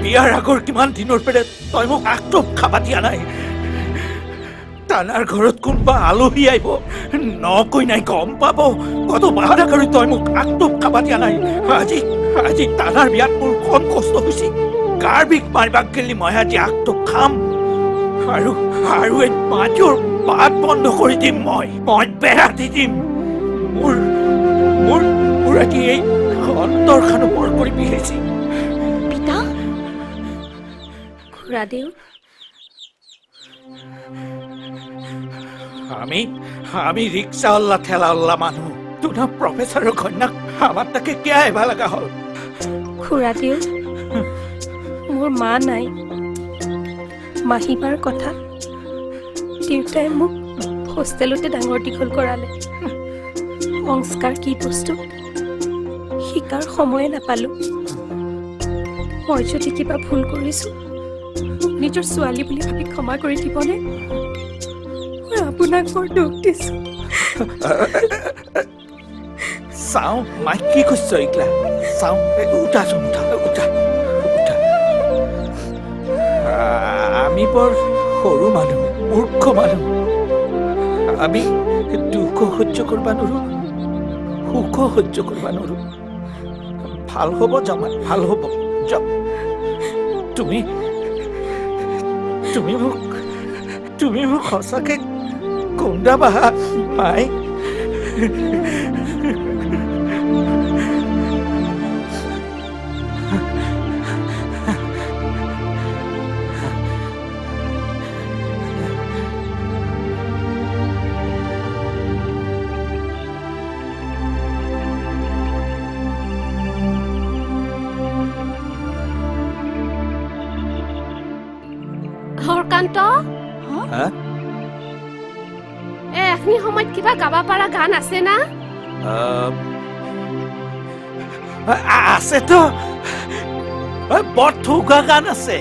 বিয়াৰ আগৰ কিমান দিনৰ পৰা তই মোক আগটোপ খাবা দিয়া নাই। টানাৰ ঘৰত কোনোবা আলহী আহিব, নকৈ নাই গম পাব, কত বাহানা কৰি তই মোক আগটোপ খাবা দিয়া নাই। আজি টানাৰ বিয়াত মোৰ কম কষ্ট হৈছে। গাৰ বিষ মাৰিবাক গেলি মই আজি আগটোপ খাম, আৰু এই মাটিৰ বাট বন্ধ কৰি দিম। মই বেৰা দি দিম। মোৰ আজি এই অন্তৰখানো বৰ কৰি বিহাইছে। পিতা, খুৰাদেউ, আমি ৰিক্সাৱালা ঠেলাৱালা মানুহ, তোনা প্ৰফেচাৰৰ কন্যাক আমাৰ তাকে কিয় আহিব লগা হ'ল? খুৰাদেউ, মোৰ মা নাই। মাহীবাৰ কথা দেউতাই মোক হোষ্টেলতে ডাঙৰ দীঘল কৰালে। সংস্কাৰ কি বস্তু শিকাৰ সময়ে নাপালো। মই যদি কিবা ভুল কৰিছো, মোক নিজৰ ছোৱালী বুলি ভাবি ক্ষমা কৰি দিবনে? মই আপোনাক বৰ দুখ দিছো। চাওঁ মাই কি কৈছ এইগিলা, চাওঁ উঠাচোন, উঠা। আমি বৰ সৰু মানুহ, মূৰ্খ মানুহ। আমি দুখ সহ্য কৰিব নোৱাৰো, সুখ সহ্য কৰিব নোৱাৰো। ভাল হ'ব জামাই, ভাল হ'ব। তুমি মোক সঁচাকে কন্দাবা মাই? হৰকান্ত, এখিনি সময়ত কিবা গাব পৰা গান আছে না? আছেতো, বৰ থৌকা গান আছে।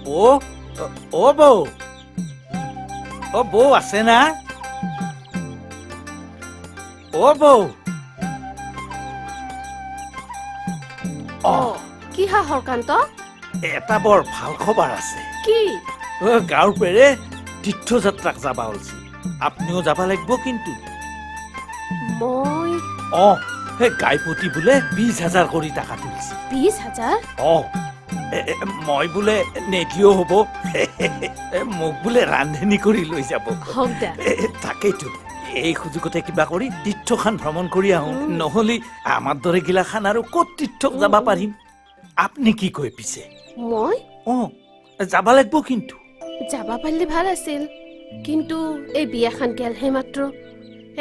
বৌ অ বৌ অ বৌ আছে না অ বৌ অ কি হা হৰকান্ত এটা বৰ ভাল খবৰ আছে কি গাঁৱৰ পেৰে তীৰ্থযাত্ৰাক যাবা ওলছি আপনিও যাবা লাগিব কিন্তু মই অ সেই গাইপতি বোলে 20,000 কৰি টকা তুলিছে 20,000 অ মই বোলে নেদিও হ'ব মোক বোলে ৰান্ধনি কৰি লৈ যাব হওক দে তাকেইতো এই সুযোগতে কিবা কৰি তীৰ্থখান ভ্ৰমণ কৰি আহো নহ'লে আমাৰ দৰে গিলাখান আৰু ক'ত তীৰ্থক যাব পাৰিম আপুনি কি কয় পিছে মই অ যাবা লাগিব কিন্তু যাবা পাৰিলে ভাল আছিল কিন্তু এই বিয়াখান গেলহে মাত্ৰ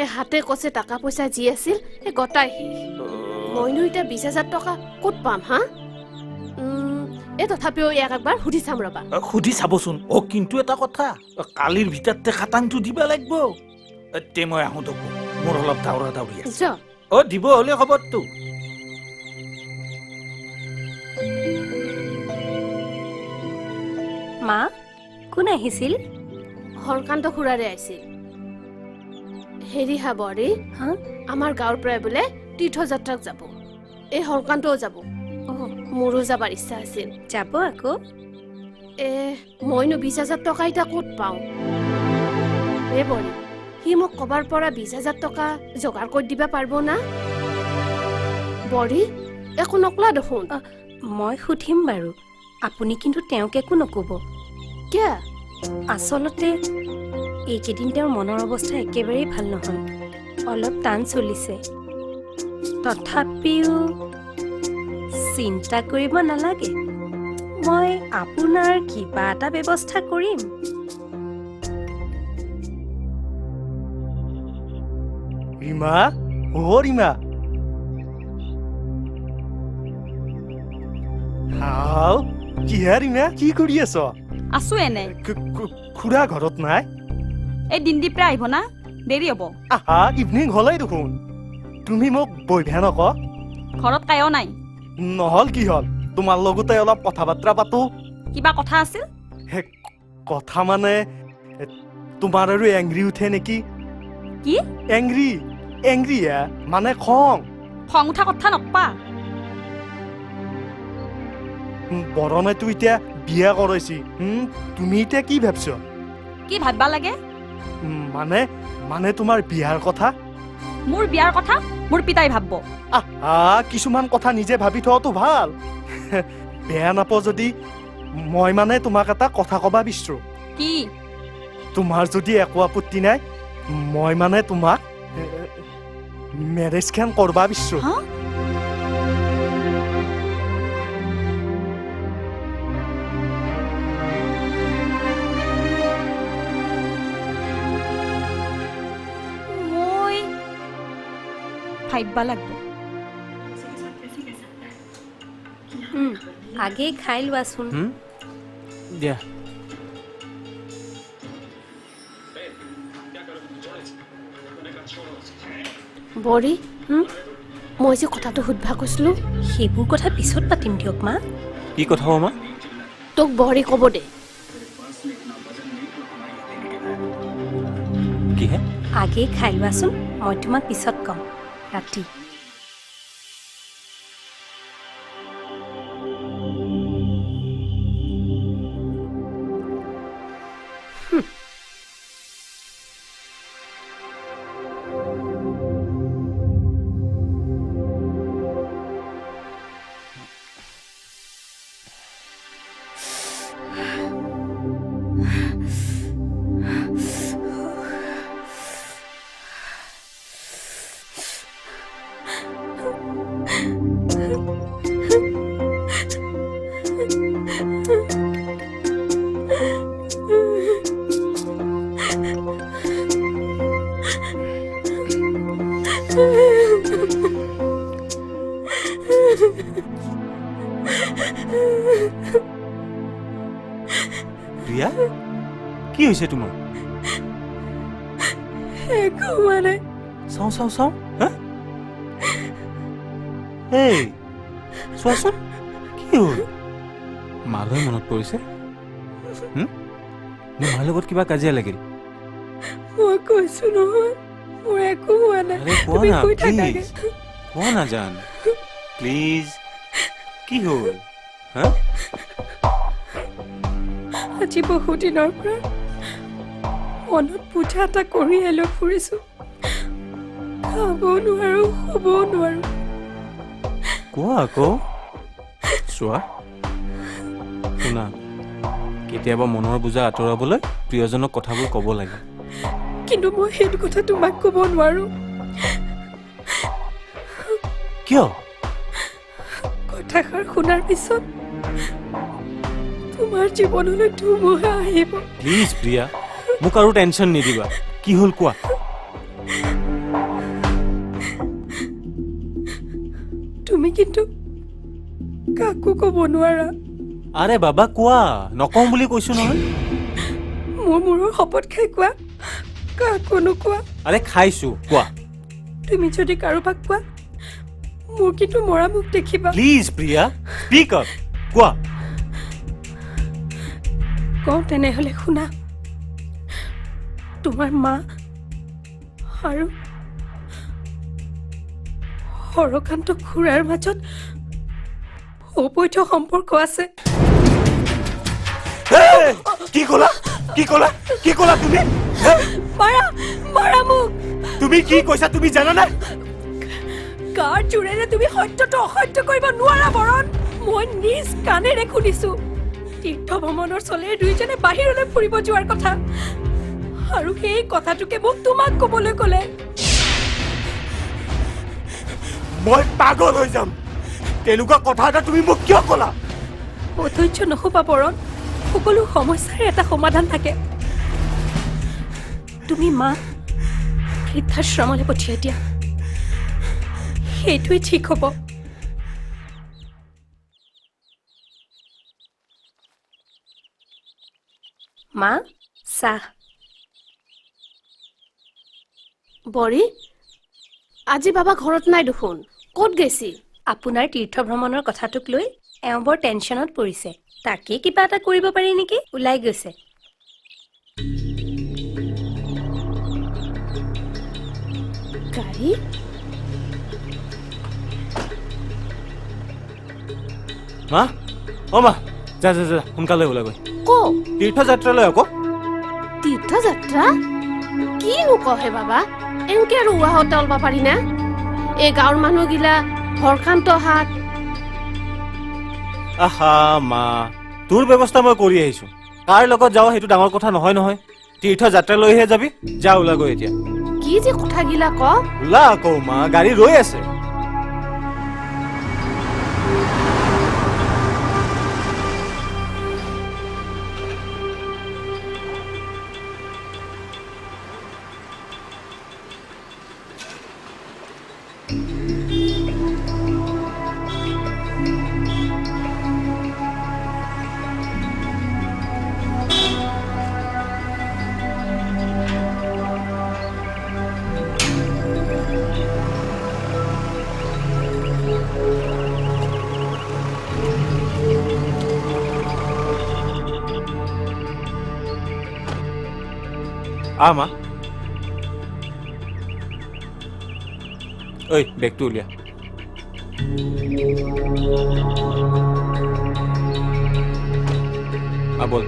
এই হাতে কছে টকা পইচা যি আছিল সেই গটাই শেষ মইনো এতিয়া 20,000 টকা ক'ত পাম হা এই তথাপিও ইয়াক একবাৰ সুধি চাম ৰবা সুধি চাবচোন অ কিন্তু এটা কথা কালিৰ ভিতৰতে খাটাংটো দিবা লাগিব তে মই আহোঁ দক মোৰ অলপ দাউৰা দাউৰি আছে যা অ দিব হ'লে খবৰটো মা কোন আহিছিল হৰকান্ত খুৰাৰে আহিছিল হেৰি হা বৰী হা আমাৰ গাঁৱৰ পৰাই বোলে তীৰ্থযাত্ৰাক যাব এই হৰকান্তও যাব মোৰো যাবাৰ ইচ্ছা আছিল যাব আকৌ মইনো 20,000 টকা এতিয়া ক'ত পাওঁ এ বৰী সি মোক কবাৰ পৰা 20,000 টকা যোগাৰ কৰি দিবা পাৰিব না বৰী একো নকলা দেখোন মই সুধিম বাৰু আপুনি কিন্তু তেওঁক একো নক'ব কিয় আচলতে এইকেইদিন তেওঁৰ মনৰ অৱস্থা একেবাৰেই ভাল নহয় অলপ টান চলিছে তথাপিও চিন্তা কৰিব নালাগে মই আপোনাৰ কিবা এটা ব্যৱস্থা কৰিম ৰীমা অ ৰীমা হাও কিহে ৰীমা কি কৰি আছ আছো এনে খুৰা ঘৰত নাই এই দিনদীপৰা আহিব না দেৰি হ'ব আহা ইভিনিং হ'লেই দেখোন তুমি মোক বৈভা নক ঘৰত কায়ো নাই নহ'ল কি হ'ল তোমাৰ লগতে অলপ কথা বাৰ্তা পাতো কিবা কথা আছিল কথা মানে তোমাৰ আৰু এংগ্ৰি উঠে নেকি কি এংগ্ৰি মানে খং খং উঠা কথা নকপা বৰণেতো এতিয়া বিয়া কৰাইছি তুমি এতিয়া কি ভাবছ কি ভাববা লাগে মানে তোমাৰ বিয়াৰ কথা মোৰ বিয়াৰ কথা মোৰ পিতাই ভাবব কিছুমান কথা নিজে ভাবি থোৱাটো ভাল বেয়া নাপাওঁ যদি মই মানে তোমাক এটা কথা ক'বা বিচাৰো কি তোমাৰ যদি একো আপত্তি নাই মই মানে তোমাক মেৰেজ খান কৰবা বিচাৰো ভাববা লাগব আগেই খাই লোৱাচোন দিয়া বৰী মই যে কথাটো সুধবা কৈছিলো সেইবোৰ কথা পিছত পাতিম দিয়ক মা কি কথা হ'ব মা তোক বৰী ক'ব দে কিহে আগেই খাই লোৱাচোন মই তোমাক পিছত ক'ম ৰাতি ৰিয়া কি হৈছে তোমাৰ একো মানে চাওঁ হা এই চোৱাচোন কি হ'ল মালৈ মনত পৰিছে নে মাৰ লগত কিবা কাজিয়া লাগিল মই কৈছো নহয় মোৰ একো হোৱা নাই আৰে কোৱা তুমি না কৈ থাকাগে প্লিজ কোৱা না জান প্লিজ কি হ'ল হা আজি বহু দিনৰ পৰা মনত পূজা এটা কৰি লৈ ফুৰিছো খাবও নোৱাৰো শুবও নোৱাৰো কোৱা আকৌ চোৱা শুনা কেতিয়াবা মনৰ বোজা আঁতৰাবলৈ প্ৰিয়জনক কথাবোৰ ক'ব লাগে কিন্তু মই সেইটো কথা তোমাক ক'ব নোৱাৰো কিয় কথাষাৰ শুনাৰ পিছত তোমাৰ জীৱনলৈ ধুমুহা আহিব প্লিজ প্ৰিয়া মোক আৰু টেনশ্যন নিদিবা কি হ'ল কোৱা তুমি কিন্তু কাকো ক'ব নোৱাৰা আৰে বাবা কোৱা নকওঁ বুলি কৈছো নহয় মোৰ মূৰৰ শপত খাই কোৱা কাকো নোকোৱা আৰে খাইছো কোৱা তুমি যদি কাৰোবাক কোৱা মোৰ কিন্তু মৰা মুখ দেখিবা প্লিজ প্ৰিয়া স্পীক আপ কোৱা কওঁ তেনেহ'লে শুনা তোমাৰ মা আৰু হৰকান্ত খুৰাৰ মাজত অবৈধ সম্পৰ্ক আছে কি ক'লা তুমি মাৰা মাৰা মোক তুমি কি কৈছা তুমি জানা নাই কাৰ জোৰেৰে তুমি সত্যটো অসত্য কৰিব নোৱাৰা বৰণ মই নিজ কাণেৰে শুনিছো তীৰ্থ ভ্ৰমণৰ চলেৰে দুইজনে বাহিৰলৈ ফুৰিব যোৱাৰ কথা আৰু সেই কথাটোকে মোক তোমাক ক'বলৈ ক'লে মই পাগল হৈ যাম তেনেকুৱা কথা এটা তুমি মোক কিয় ক'লা অধৈৰ্য নহবা বৰণ সকলো সমস্যাৰ এটা সমাধান থাকে তুমি মা বৃদ্ধাশ্ৰমলৈ পঠিয়াই দিয়া সেইটোৱে ঠিক হ'ব মা চাহ বৰি আজি বাবা ঘৰত নাই দেখোন ক'ত গেছি আপোনাৰ তীৰ্থ ভ্ৰমণৰ কথাটোক লৈ এওঁ বৰ টেনশ্যনত পৰিছে তাকে কিবা এটা কৰিব পাৰি নেকি ওলাই গৈছে গাড়ী মা অ মা যা যা যা সোনকালে ওলাই গৈ ক তীৰ্থযাত্ৰালৈ আকৌ তীৰ্থযাত্ৰা কিনো কহে বাবা এনকে আৰু উৱাহতে অলবা পাৰি না এই গাঁৱৰ মানুহগিলা হৰকান্ত হাত আহা মা তোৰ ব্যৱস্থা মই কৰি আহিছো কাৰ লগত যাওঁ সেইটো ডাঙৰ কথা নহয় নহয় তীৰ্থযাত্ৰালৈহে যাবি যা ওলা গৈ এতিয়া কি যে কথাগিলা ক ওলা আকৌ মা গাড়ী ৰৈ আছে মা ঐ বেগটো উলিয়া বল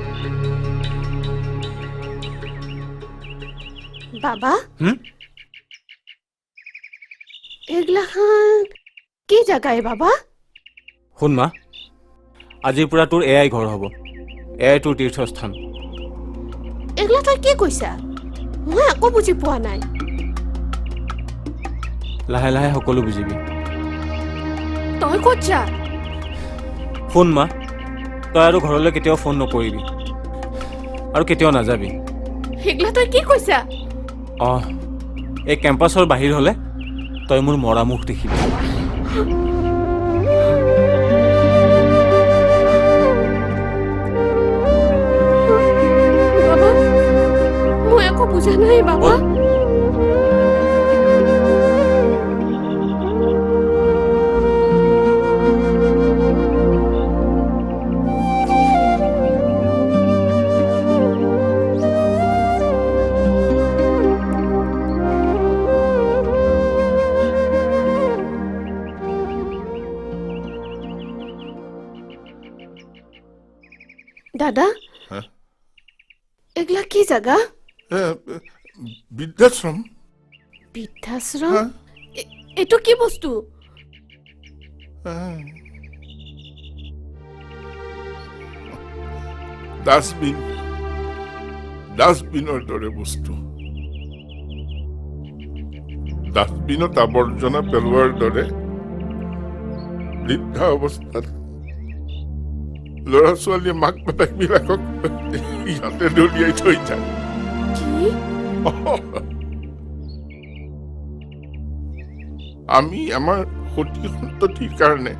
বাবা হুম এগলাখান কি জাগাই বাবা শুন মা আজিৰ পৰা তোৰ এয়াই ঘৰ হ'ব এয়াই তোৰ তীৰ্থস্থান এগলা তই কি কৈছা মই একো বুজি পোৱা নাই লাহে লাহে সকলো বুজিবি তই ক'ত যা শুন মা তই আৰু ঘৰলৈ কেতিয়াও ফোন নকৰিবি আৰু কেতিয়াও নাযাবি এগলা তই কি কৈছা এই কেম্পাছৰ বাহিৰ হ'লে তই মোৰ মৰা মুখ দেখিবি বাবা মই একো বুজা নাই বাবা দাদা হা? এগলা কি জাগা বৃদ্ধাশ্রম বৃদ্ধাশ্রম হা? এইটো কি বস্তু ডাষ্টবিনৰ দৰে বস্তু ডাষ্টবিনত আৱৰ্জনা পেলোৱাৰ দৰে বৃদ্ধা অৱস্থাত ল'ৰা ছোৱালীয়ে মাক বাপেকবিলাকক ইয়াতে দলিয়াই থৈ যায় কি আমি আমাৰ সতি সন্ততিৰ কাৰণে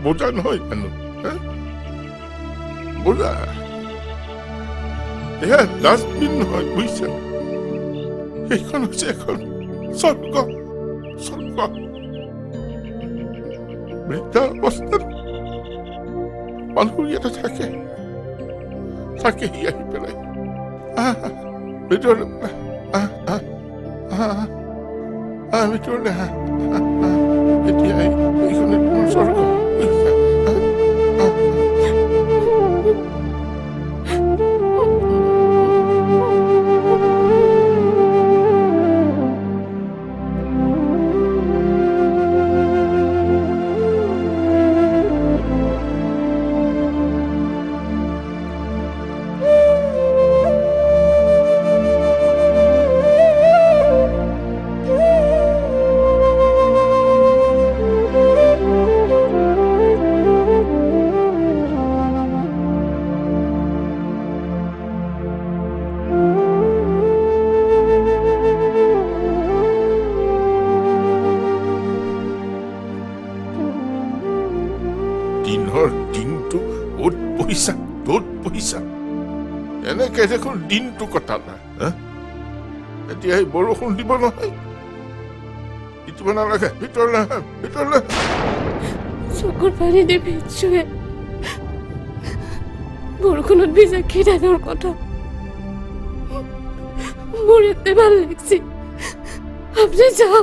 বোজা নহয় জানো বোজা এয়া ডাষ্টবিন নহয় বুজিছে সেইখন হৈছে এখন স্বৰ্গ স্বৰ্গ বৃদ্ধা অৱস্থাত মানুহ ইয়াতে থাকে থাকেহি আহি পেলাই ভিতৰলৈ ভিতৰলৈ এতিয়া এইখনে তোমাৰ স্বৰ্গ এনেকে দেখোন দিনটো কটালা এতিয়া এই বৰষুণ দিব নহয় দিব নালাগে ভিতৰলৈ ভিতৰলৈ চকুৰ পানী দি ভিজছোৱে বৰষুণত ভিজা কি ডাঙৰ কথা মোৰ এতে ভাল লাগছে আপনি যাও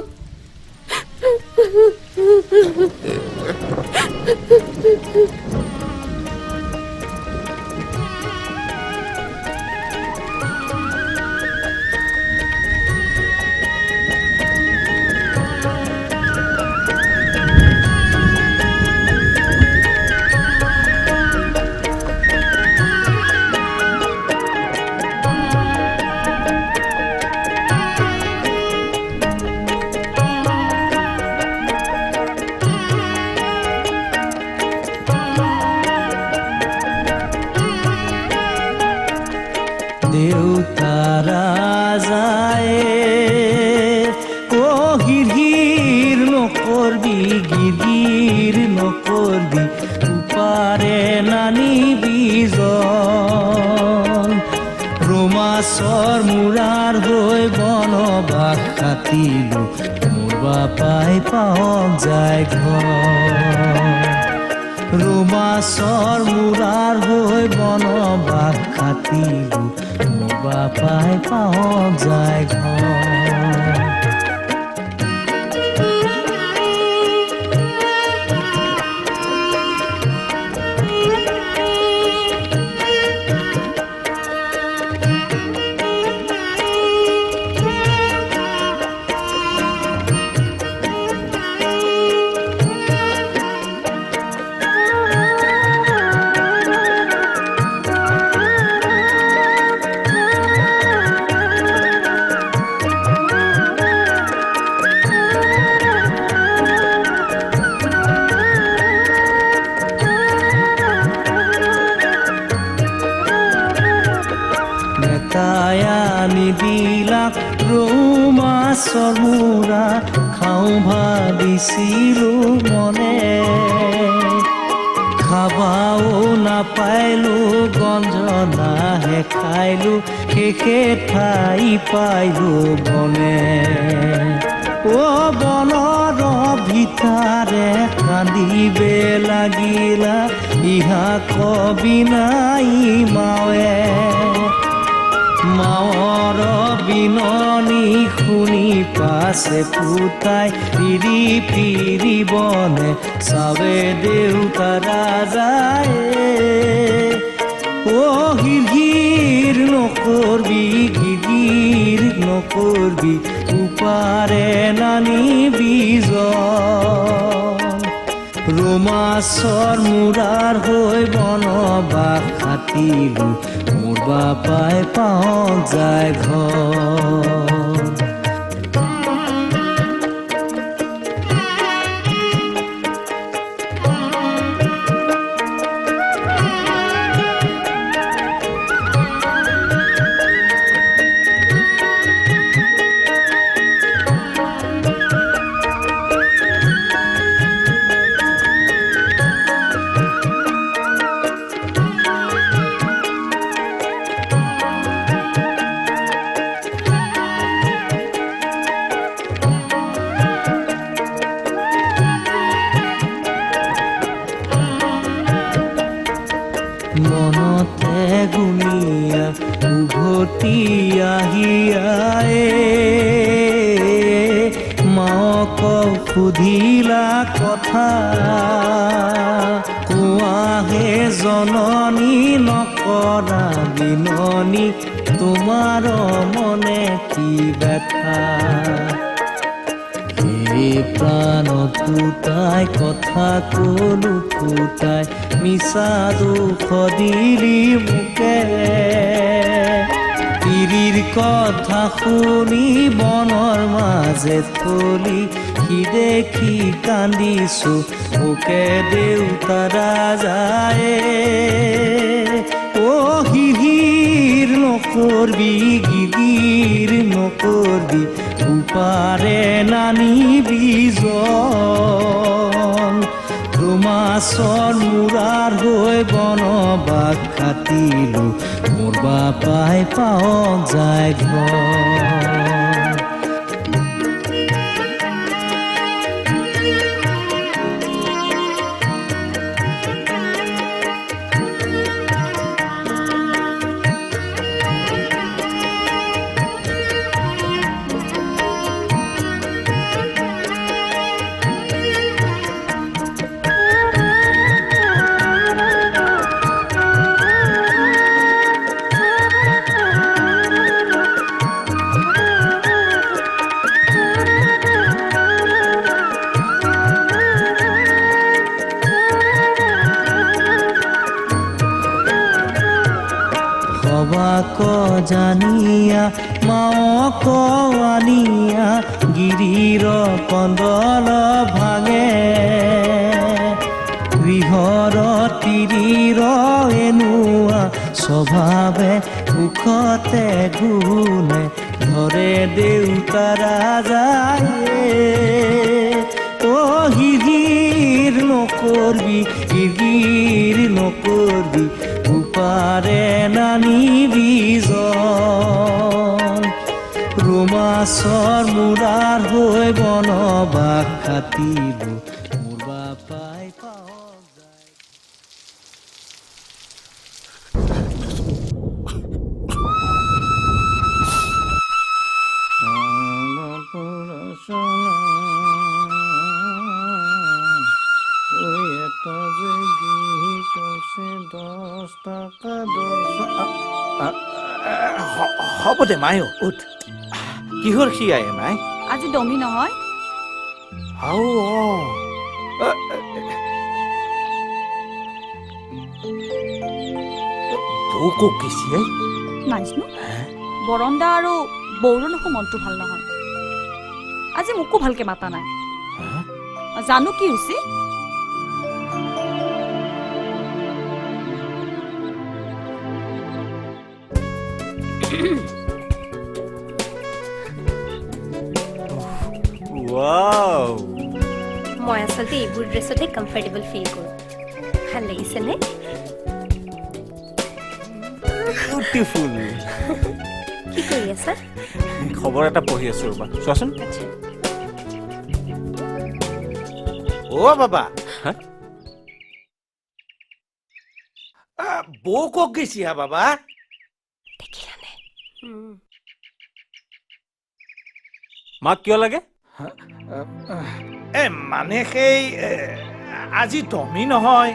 দেউতারা যায় ও গির নকরবি গির নকরবি উপারে নানিবি জন রোমাচর মুরার হৈ বনবাস কাটিলো মোৰ বাপাই পাওক যায় ঘৰ ৰোমাচৰ মুৰাৰ হৈ বনবাস কাটিলো মোৰ বাপাই পাওক যায় ঘৰ বিলাক ৰোমাচৰ মুৰা খাওঁ ভাবিছিলো মনে খাবাও নাপাইলো গঞ্জনাহে খাইলো শেষে ঠাই পাইলো বনে ও বনৰ ভিতৰে কান্দিবে লাগিলা ইহা কবি নাই মাৱে মাৱৰ বিননি শুনি পাছে পুতাই ফিৰি ফিৰি বনে চাবে দেউতা ৰাজায়ে হিৰ নকৰবি গিৰ নকৰবি উপাৰে নানিবি ৰোমাচৰ মূৰাৰ হৈ বনবাস খাটিলো মোৰ বাপাই পাওঁ যায় ঘৰ মনতে গুণিয়া উভতি আহিয়ায়ে মাক সুধিলা কথা কোৱাহে জননী নকৰা বিননি তোমাৰ মনে কি ব্যথা প্ৰাণতো তাই কথা কলো ফুটাই মিছা দুখ দিলি মোকে তিৰিৰ কথা শুনি বনৰ মাজে থলি সি দেখি কান্দিছো মোকে দেউতাৰা যায় হিৰ নকৰবি গিৰ নকৰবি উপাৰে নানিবি ৰোমাচৰ মূৰাৰ হৈ বনবাস খাটিলো মোৰ বাপাই পাওঁ যায় ঘৰ সবাক জানিয়া মাওক আনিয়া গিৰিৰ কন্দল ভাঙে গৃহৰ তিৰিৰ এনুৱা স্বভাৱে মুখতে গুণে ধৰে দেউতাৰা যায় হিৰ নকৰবি গিৰ নকৰবি উপাৰে নানিবি ৰোমাচৰ মূৰাৰ হৈ বনবাস খাটিলো মোৰ বাপাই পাওঁ যায় হ'ব দে মাই উঠ কিহৰ খিয়াই মাই আজি দমি নহয় বৌকো গেছিয়ে নাজানো বৰন্দা আৰু বৌৰণকো মনটো ভাল নহয় আজি মোকো ভালকে মাতা নাই জানো কি হৈছে Wow! মই আচলতে এইবোৰ ড্ৰেছতে কমফৰ্টেবল ফিল কৰোঁ ভাল লাগিছেনে Beautiful! কি কৰি আছা খবৰ এটা পঢ়ি আছো ৰবা চোৱাচোন বাবা বৌকক গেছি হা বাবা দেখিলানে মাক কিয় লাগে মানে সেই আজি দমি নহয়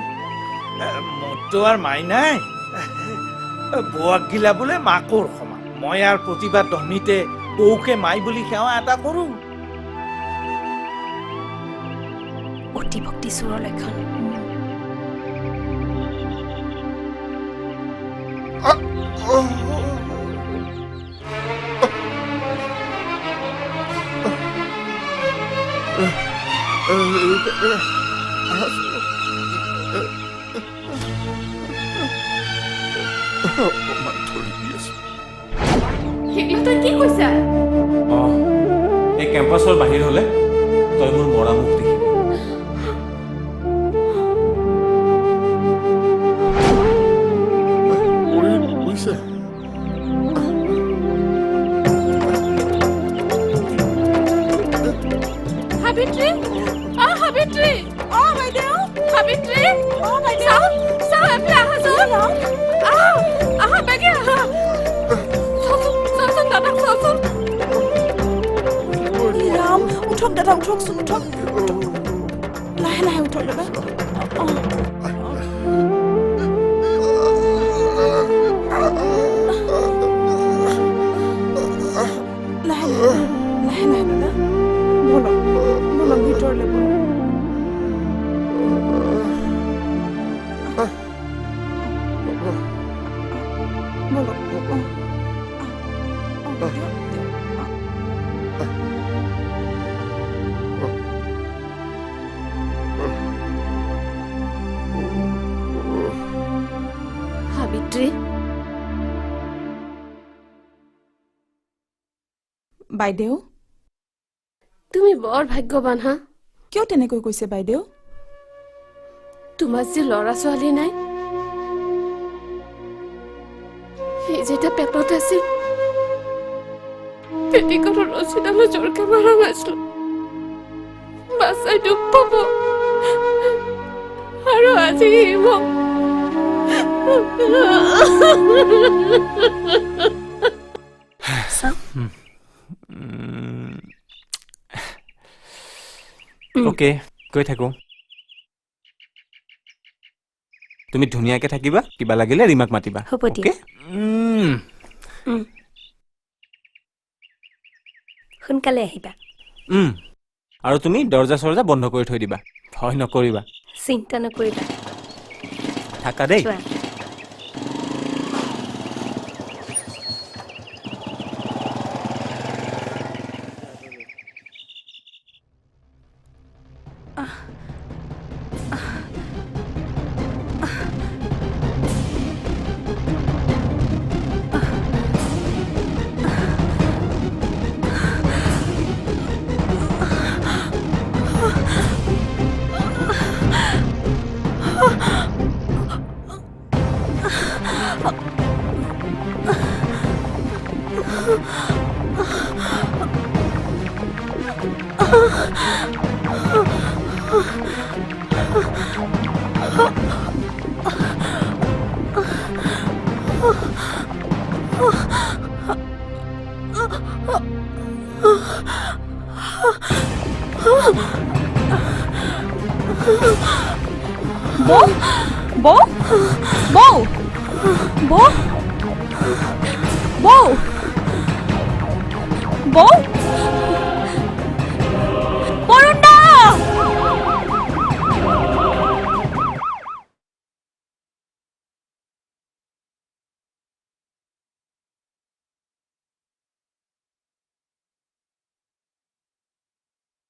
মোৰতো আৰু মাই নাই বোৱাক গিলা বোলে মাকৰ সমান মই আৰু প্ৰতিভা ধনীতে বৌকে মাই বুলি সেৱা এটা কৰোঁ অতি ভক্তি চোৰৰ লক্ষণ অকণমান ধৰি দি আছে সেইগিলা তই কি কৈছা অঁ এই কেম্পাছৰ বাহিৰ হ'লে তই মোৰ মৰা মুখ দেখিবি বুজিছে সাবিত্ৰী সাবিত্ৰী বাইদেউ সাবিত্ৰী বাইদেউ চাও এফালে আহাচোন আহা বেগে আহা চাওচোন দাদাক চাওচোন ৰাম উঠক দাদা উঠকচোন উঠক লাহে লাহে উঠক দাদা লাহে লাহে লাহে দাদা বলক বলক ভিতৰলৈ বলক সাবিত্ৰী বাইদেউ তুমি বৰ ভাগ্যৱান হা কিয় তেনেকৈ কৈছে বাইদেউ তোমাৰ যে ল'ৰা ছোৱালী নাই সেই যেতিয়া পেটত আছিল পেটিকোটৰ ৰছীডালো জোৰকে মাৰা নাছিলো বাচ্চাই দুখ পাব আৰু আজি মোক অ'কে কৈ থাকোঁ তুমি ধুনীয়াকৈ থাকিবা কিবা লাগিলে ৰীমাক মাতিবা হ'ব দিয়া। অ'কে সোনকালে আহিবা আৰু তুমি দৰ্জা চৰ্জা বন্ধ কৰি থৈ দিবা ভয় নকৰিবা চিন্তা নকৰিবা থাকা দেই যোৱা বৌ বৌ বৌ বৌ বৌ বৌ বৰুণ দা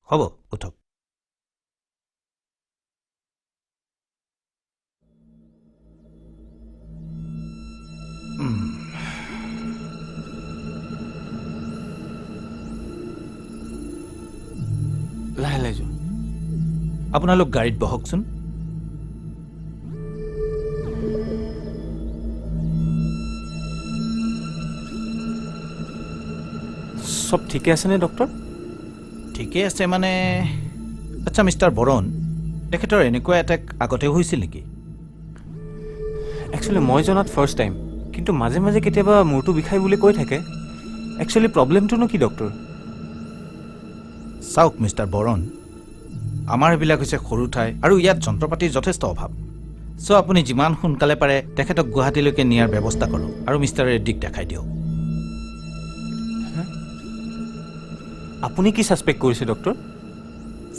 হ'ব উঠক লাহে লাহে যোৱা আপোনালোক গাড়ীত বহকচোন চব ঠিকে আছেনে ডক্টৰ ঠিকে আছে মানে আচ্ছা মিষ্টাৰ বৰুণ তেখেতৰ এনেকুৱা এটেক আগতেও হৈছিল নেকি একচুৱেলি মই জনাত ফাৰ্ষ্ট টাইম কিন্তু মাজে মাজে কেতিয়াবা মূৰটো বিষাই বুলি কৈ থাকে একচুৱেলি প্ৰব্লেমটোনো কি ডক্টৰ চাওক মিষ্টাৰ বৰুণ আমাৰ এইবিলাক হৈছে সৰু ঠাই আৰু ইয়াত যন্ত্ৰ পাতিৰ যথেষ্ট অভাৱ চ' আপুনি যিমান সোনকালে পাৰে তেখেতক গুৱাহাটীলৈকে নিয়াৰ ব্যৱস্থা কৰক আৰু মিষ্টাৰ ৰেড্ডিক দেখাই দিয়ক। আপুনি কি ছাছপেক্ট কৰিছে ডক্টৰ?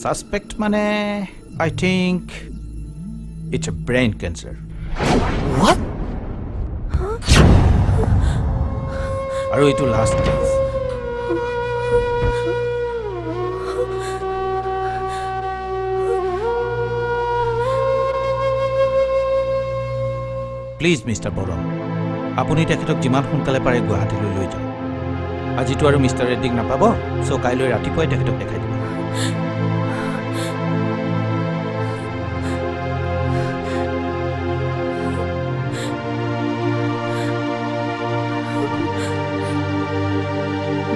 ছাছপেক্ট মানে I think it's a brain cancer. What? আৰু এইটো last stage. Please mister Barun, আপুনি তেখেতক যিমান সোনকালে পাৰে গুৱাহাটীলৈ লৈ যাওক। আজিতো আৰু মিষ্টাৰ ৰেড্ডিক নাপাব, চ' কাইলৈ ৰাতিপুৱাই তেখেতক দেখাই দিব।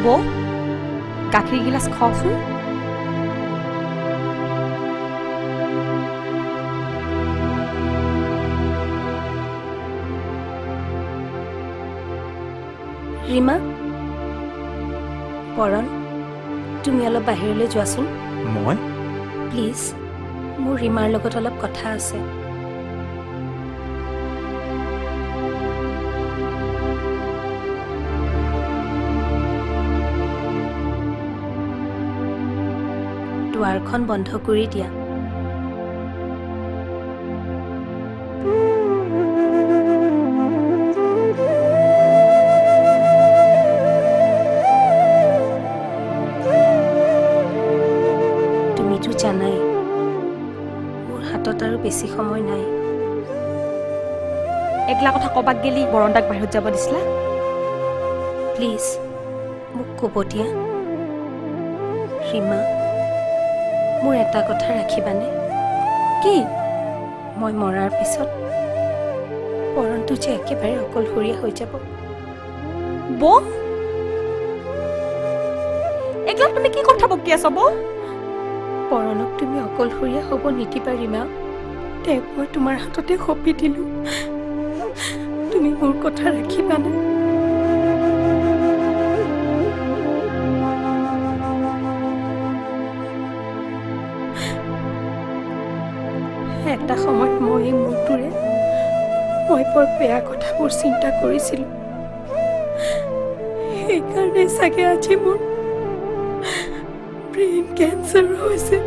বৌ, গাখীৰ গিলাচ খাওকচোন। ৰীমা, পৰণ, তুমি অলপ বাহিৰলৈ যোৱাচোন। মই? প্লিজ, মোৰ ৰীমাৰ লগত অলপ কথা আছে। দুৱাৰখন বন্ধ কৰি দিয়া। তুমিতো জানাই মোৰ হাতত আৰু বেছি সময় নাই। একলা কথা কবাক গেলি বৰণ্ডাক বাহিৰত যাব দিছিলা? প্লিজ মোক ক'ব দিয়া। ৰীমা, মোৰ এটা কথা ৰাখিবানে? কি? মই মৰাৰ পিছত পৰণটো যে একেবাৰে অকলশৰীয়া হৈ যাব। বৌ, একলা তুমি কি কথা বকি আছা বৌ? পৰণক তুমি অকলশৰীয়া হ'ব নিদিবা ৰীমা। তেওঁক মই তোমাৰ হাততে সঁপি দিলোঁ। তুমি মোৰ কথা ৰাখিবানে? এটা সময়ত মই এই মূৰটোৰে মই বৰ বেয়া কথাবোৰ চিন্তা কৰিছিলোঁ। সেইকাৰণে চাগে আজি মোৰ ব্ৰেইন কেঞ্চাৰ হৈছে।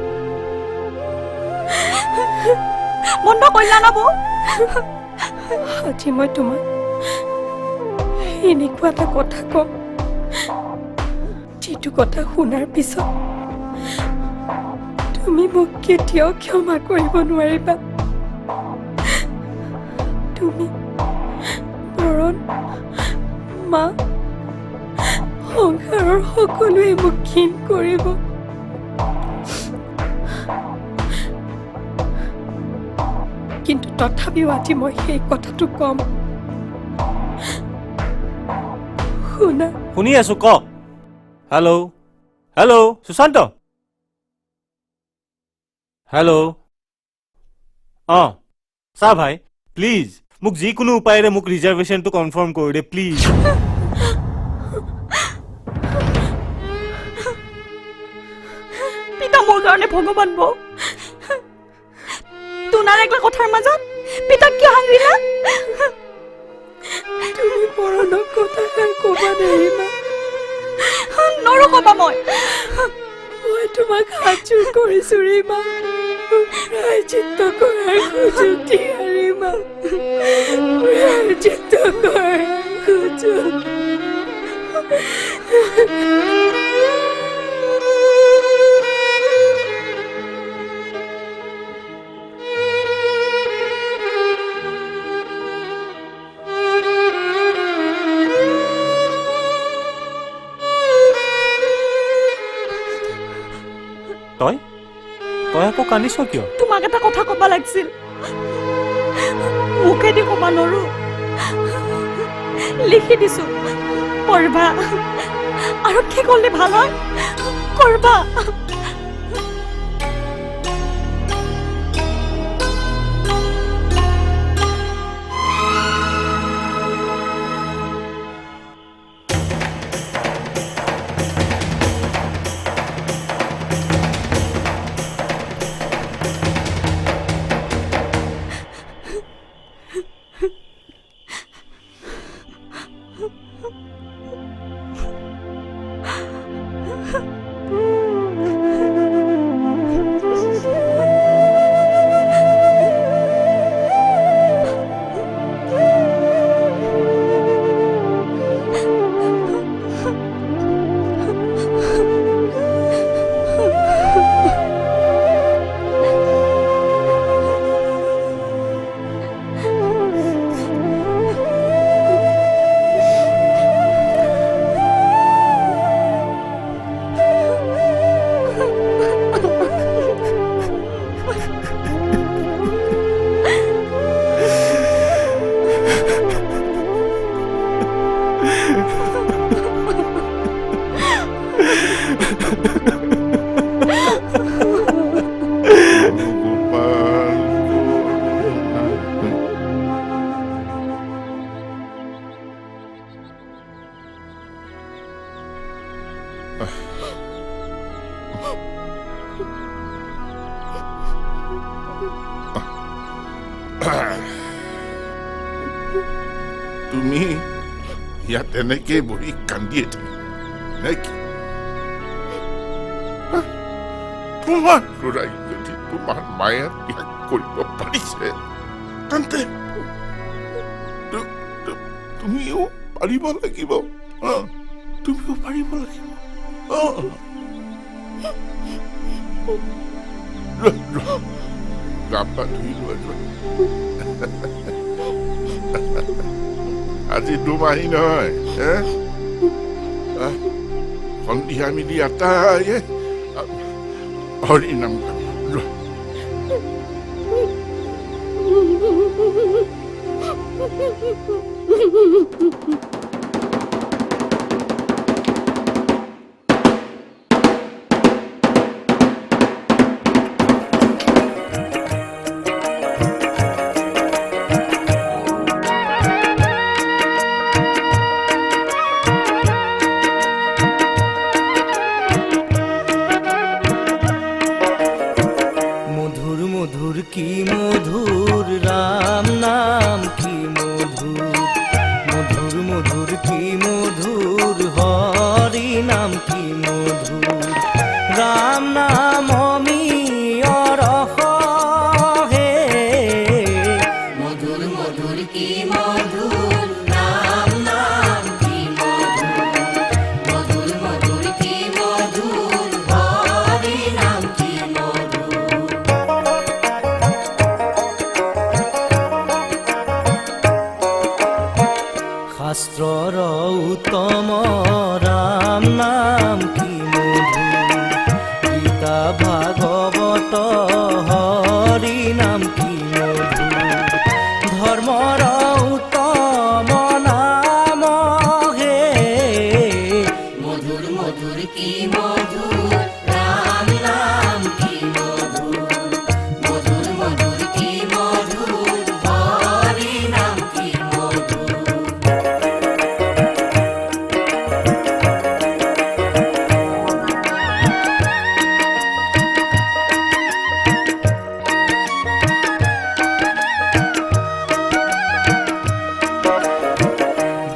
বন্ধ কৰিলা না বৌ? আজি মই তোমাক এনেকুৱা এটা কথা ক'ম, যিটো কথা শুনাৰ পিছত তুমি মোক কেতিয়াও ক্ষমা কৰিব নোৱাৰিবা। তুমি, বৰণ, মা, সংসাৰৰ সকলোৱে মোক ঘিণ কৰিব। কিন্তু তথাপিও আজি মই সেই কথাটো কম। শুনা। শুনি আছো, ক। Hello' hello' Sushant. হেল্ল'। অঁ চা ভাই, প্লিজ মোক যিকোনো উপায়েৰে মোক ৰিজাৰ্ভেশ্যনটো কনফাৰ্ম কৰি দে প্লিজ। পিতা মোৰ কাৰণে ভগৱান বৌ। তোমাৰ একলা কথাৰ মাজত পিতাক কিয় হাংৰিলা? তুমি পৰণক কথাষাৰ ক'বা নেৰিমা। নৰো ক'বা মই তোমাক হাতযোৰ কৰিছো ৰীমা। প্ৰায়চিত্ত কৰাৰ সুযোগ দিয়া ৰীমা। প্ৰায়চিত্ত কৰাৰ সুযোগ। তই তই আকৌ কান্দিছ কিয়? তোমাক এটা কথা ক'বা লাগিছিল, মুখেদি ক'বা নৰো। লিখি দিছো, পঢ়বা। আৰু কি কৰিলে ভাল হয় কৰবা। তুমি ইয়াত এনেকে বহি কান্দিয়ে থাকি নেকি? তোমাৰ ল'ৰাই যদি তোমাৰ মায়ে ত্যাগ কৰিব পাৰিছে তেন্তে তুমিও পাৰিব লাগিব। তুমিও পাৰিব লাগিব। গা পা ধুই লোৱা। আজি দুমাহী নহয়, সন্ধিয়া মিলি আটাইয়ে হৰি নাম গাম। মধুর মধুর কি মধুর রাম নাম কি মধুর, মধুর মধুর কি মধুর হরি নাম কি মধুর। রাম নাম আমি অরহ হে, মধুর মধুর কি মধুর রাম নাম কি মধুর, মধুর মধুর কি মধুর হরি নাম কি মধুর। শাস্ত্ৰৰ উত্তম ৰাম নাম কি মধুৰ, গীতা ভাগৱত হৰি নাম কি মধুৰ। ধৰ্মৰ উত্তম নাম হে, মধুৰ মধুৰ কি মধুৰ ৰাম নাম কি মধুৰ, মধুৰ মধুৰ কি মধুৰ হৰি নাম কি মধুৰ।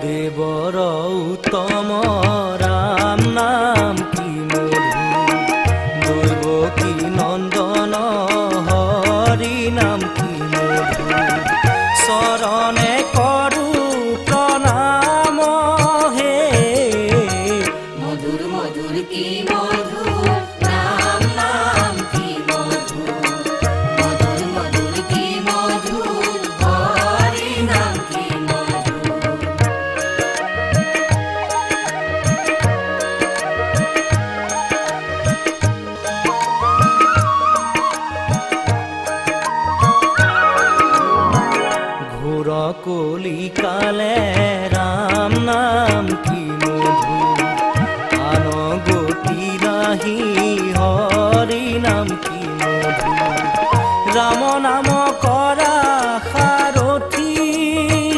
দেৱৰ উত্তম ৰাম নাম কি মধুৰ, দৈৱকী নন্দন হৰি নাম কি মধুৰ। চৰণে কৰো প্ৰণাম হে, মধুৰ মধুৰ কি মধুৰ ৰাম নাম কি মধুৰ, মধুৰ মধুৰ কি মধুৰ হৰি নাম কি মধুৰ। ঘোৰ কলিকালে ৰাম নাম কি মধুৰ, আন গতি নাহি হৰি নাম কি মধুৰ। ৰাম নাম কৰা সাৰথি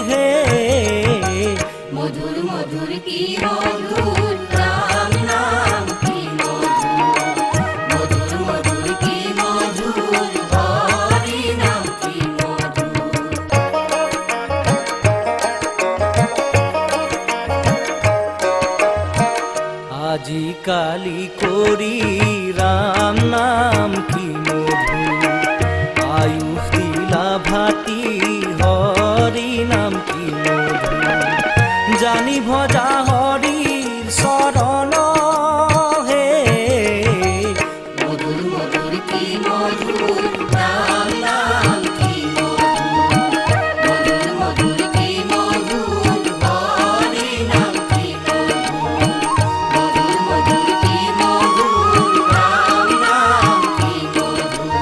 হে, মধুৰ মধুৰ কি মধুৰ ৰাম নাম কি মধুৰ, মধুৰ মধুৰ কি মধুৰ হৰি নাম কি মধুৰ। আজিকালি কৰি ৰাম নাম কি মধুৰ, আয়ুষ দিলা ভাতি হৰি নাম কি মধুৰ। জানি ভজা হৰিৰ চৰণ হে, মধুৰ মধুৰ কি মধুৰ ৰাম নাম কি মধুৰ, মধুৰ মধুৰ কি মধুৰ হৰি নাম কি মধুৰ, মধুৰ মধুৰ কি মধুৰ ৰাম নাম কি মধুৰ,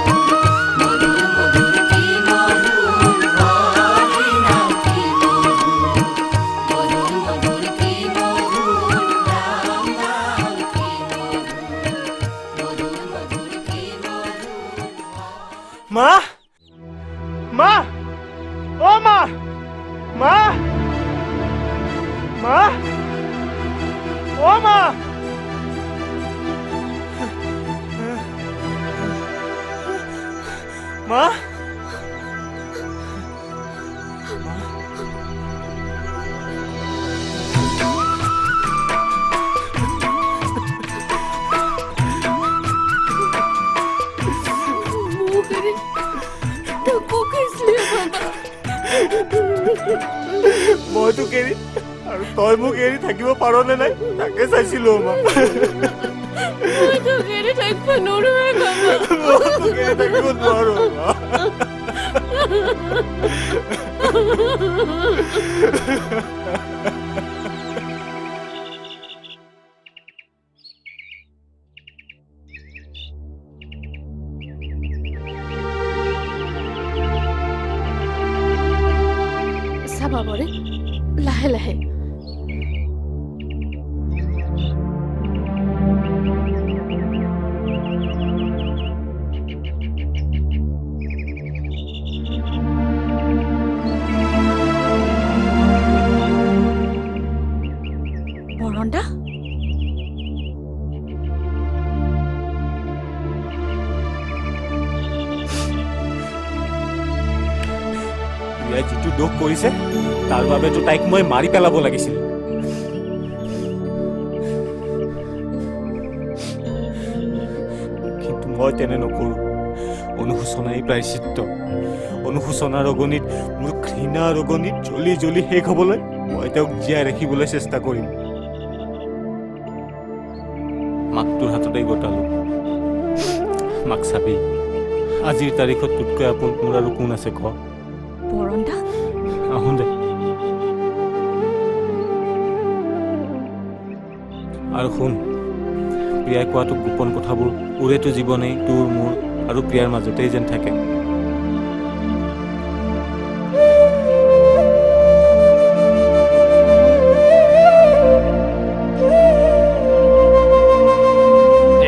মধুৰ মধুৰ কি মধুৰ হৰি নাম কি মধুৰ, মধুৰ মধুৰ কি মই তোক এৰি আৰু তই মোক এৰি থাকিব পাৰনে নাই তাকে চাইছিলো মা মই তোক এৰি থাকিব নোৱাৰোঁ কামা মই তোক এৰি থাকিব নোৱাৰো মা চাবা বৰে লাহে লাহে বৰন্দা প্ৰিয়াই যিটো দোষ কৰিছে তাৰ বাবেতো তাইক মই মাৰি পেলাব লাগিছিল কিন্তু মই তেনে নকৰো অনুশোচনাই প্ৰায়শ্চিত্ত অনুশোচনাৰ অগণিত মোৰ ঘৃণাৰ অগণিত জ্বলি জ্বলি শেষ হ'বলৈ মই তেওঁক জীয়াই ৰাখিবলৈ চেষ্টা কৰিম মাক তোৰ হাততেই গতালো মাক চাবি আজিৰ তাৰিখত তোতকৈ আপোন মোৰ আৰু কোন আছে ক বৰন্দা আহোঁ দে আৰু শুন প্ৰিয়াই কোৱাটো গোপন কথাবোৰ ওৰেতো জীৱনেই তোৰ মোৰ আৰু প্ৰিয়াৰ মাজতেই যেন থাকে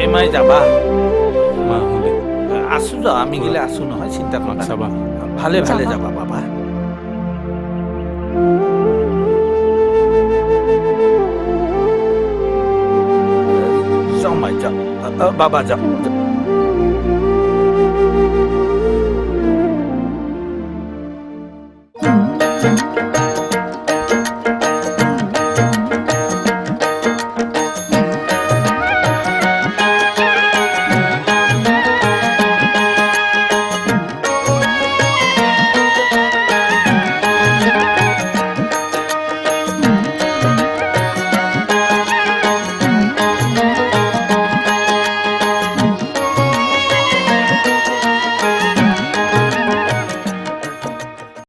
এই মাই যাবা মা আহোঁ দে আছো যা আমি গিলে আছো নহয় চিন্তা মাক কৰা চাবা ভালে ভালে যাবা। যাবা বাবা যাওঁ মাই যাওঁ বাবা যাওঁ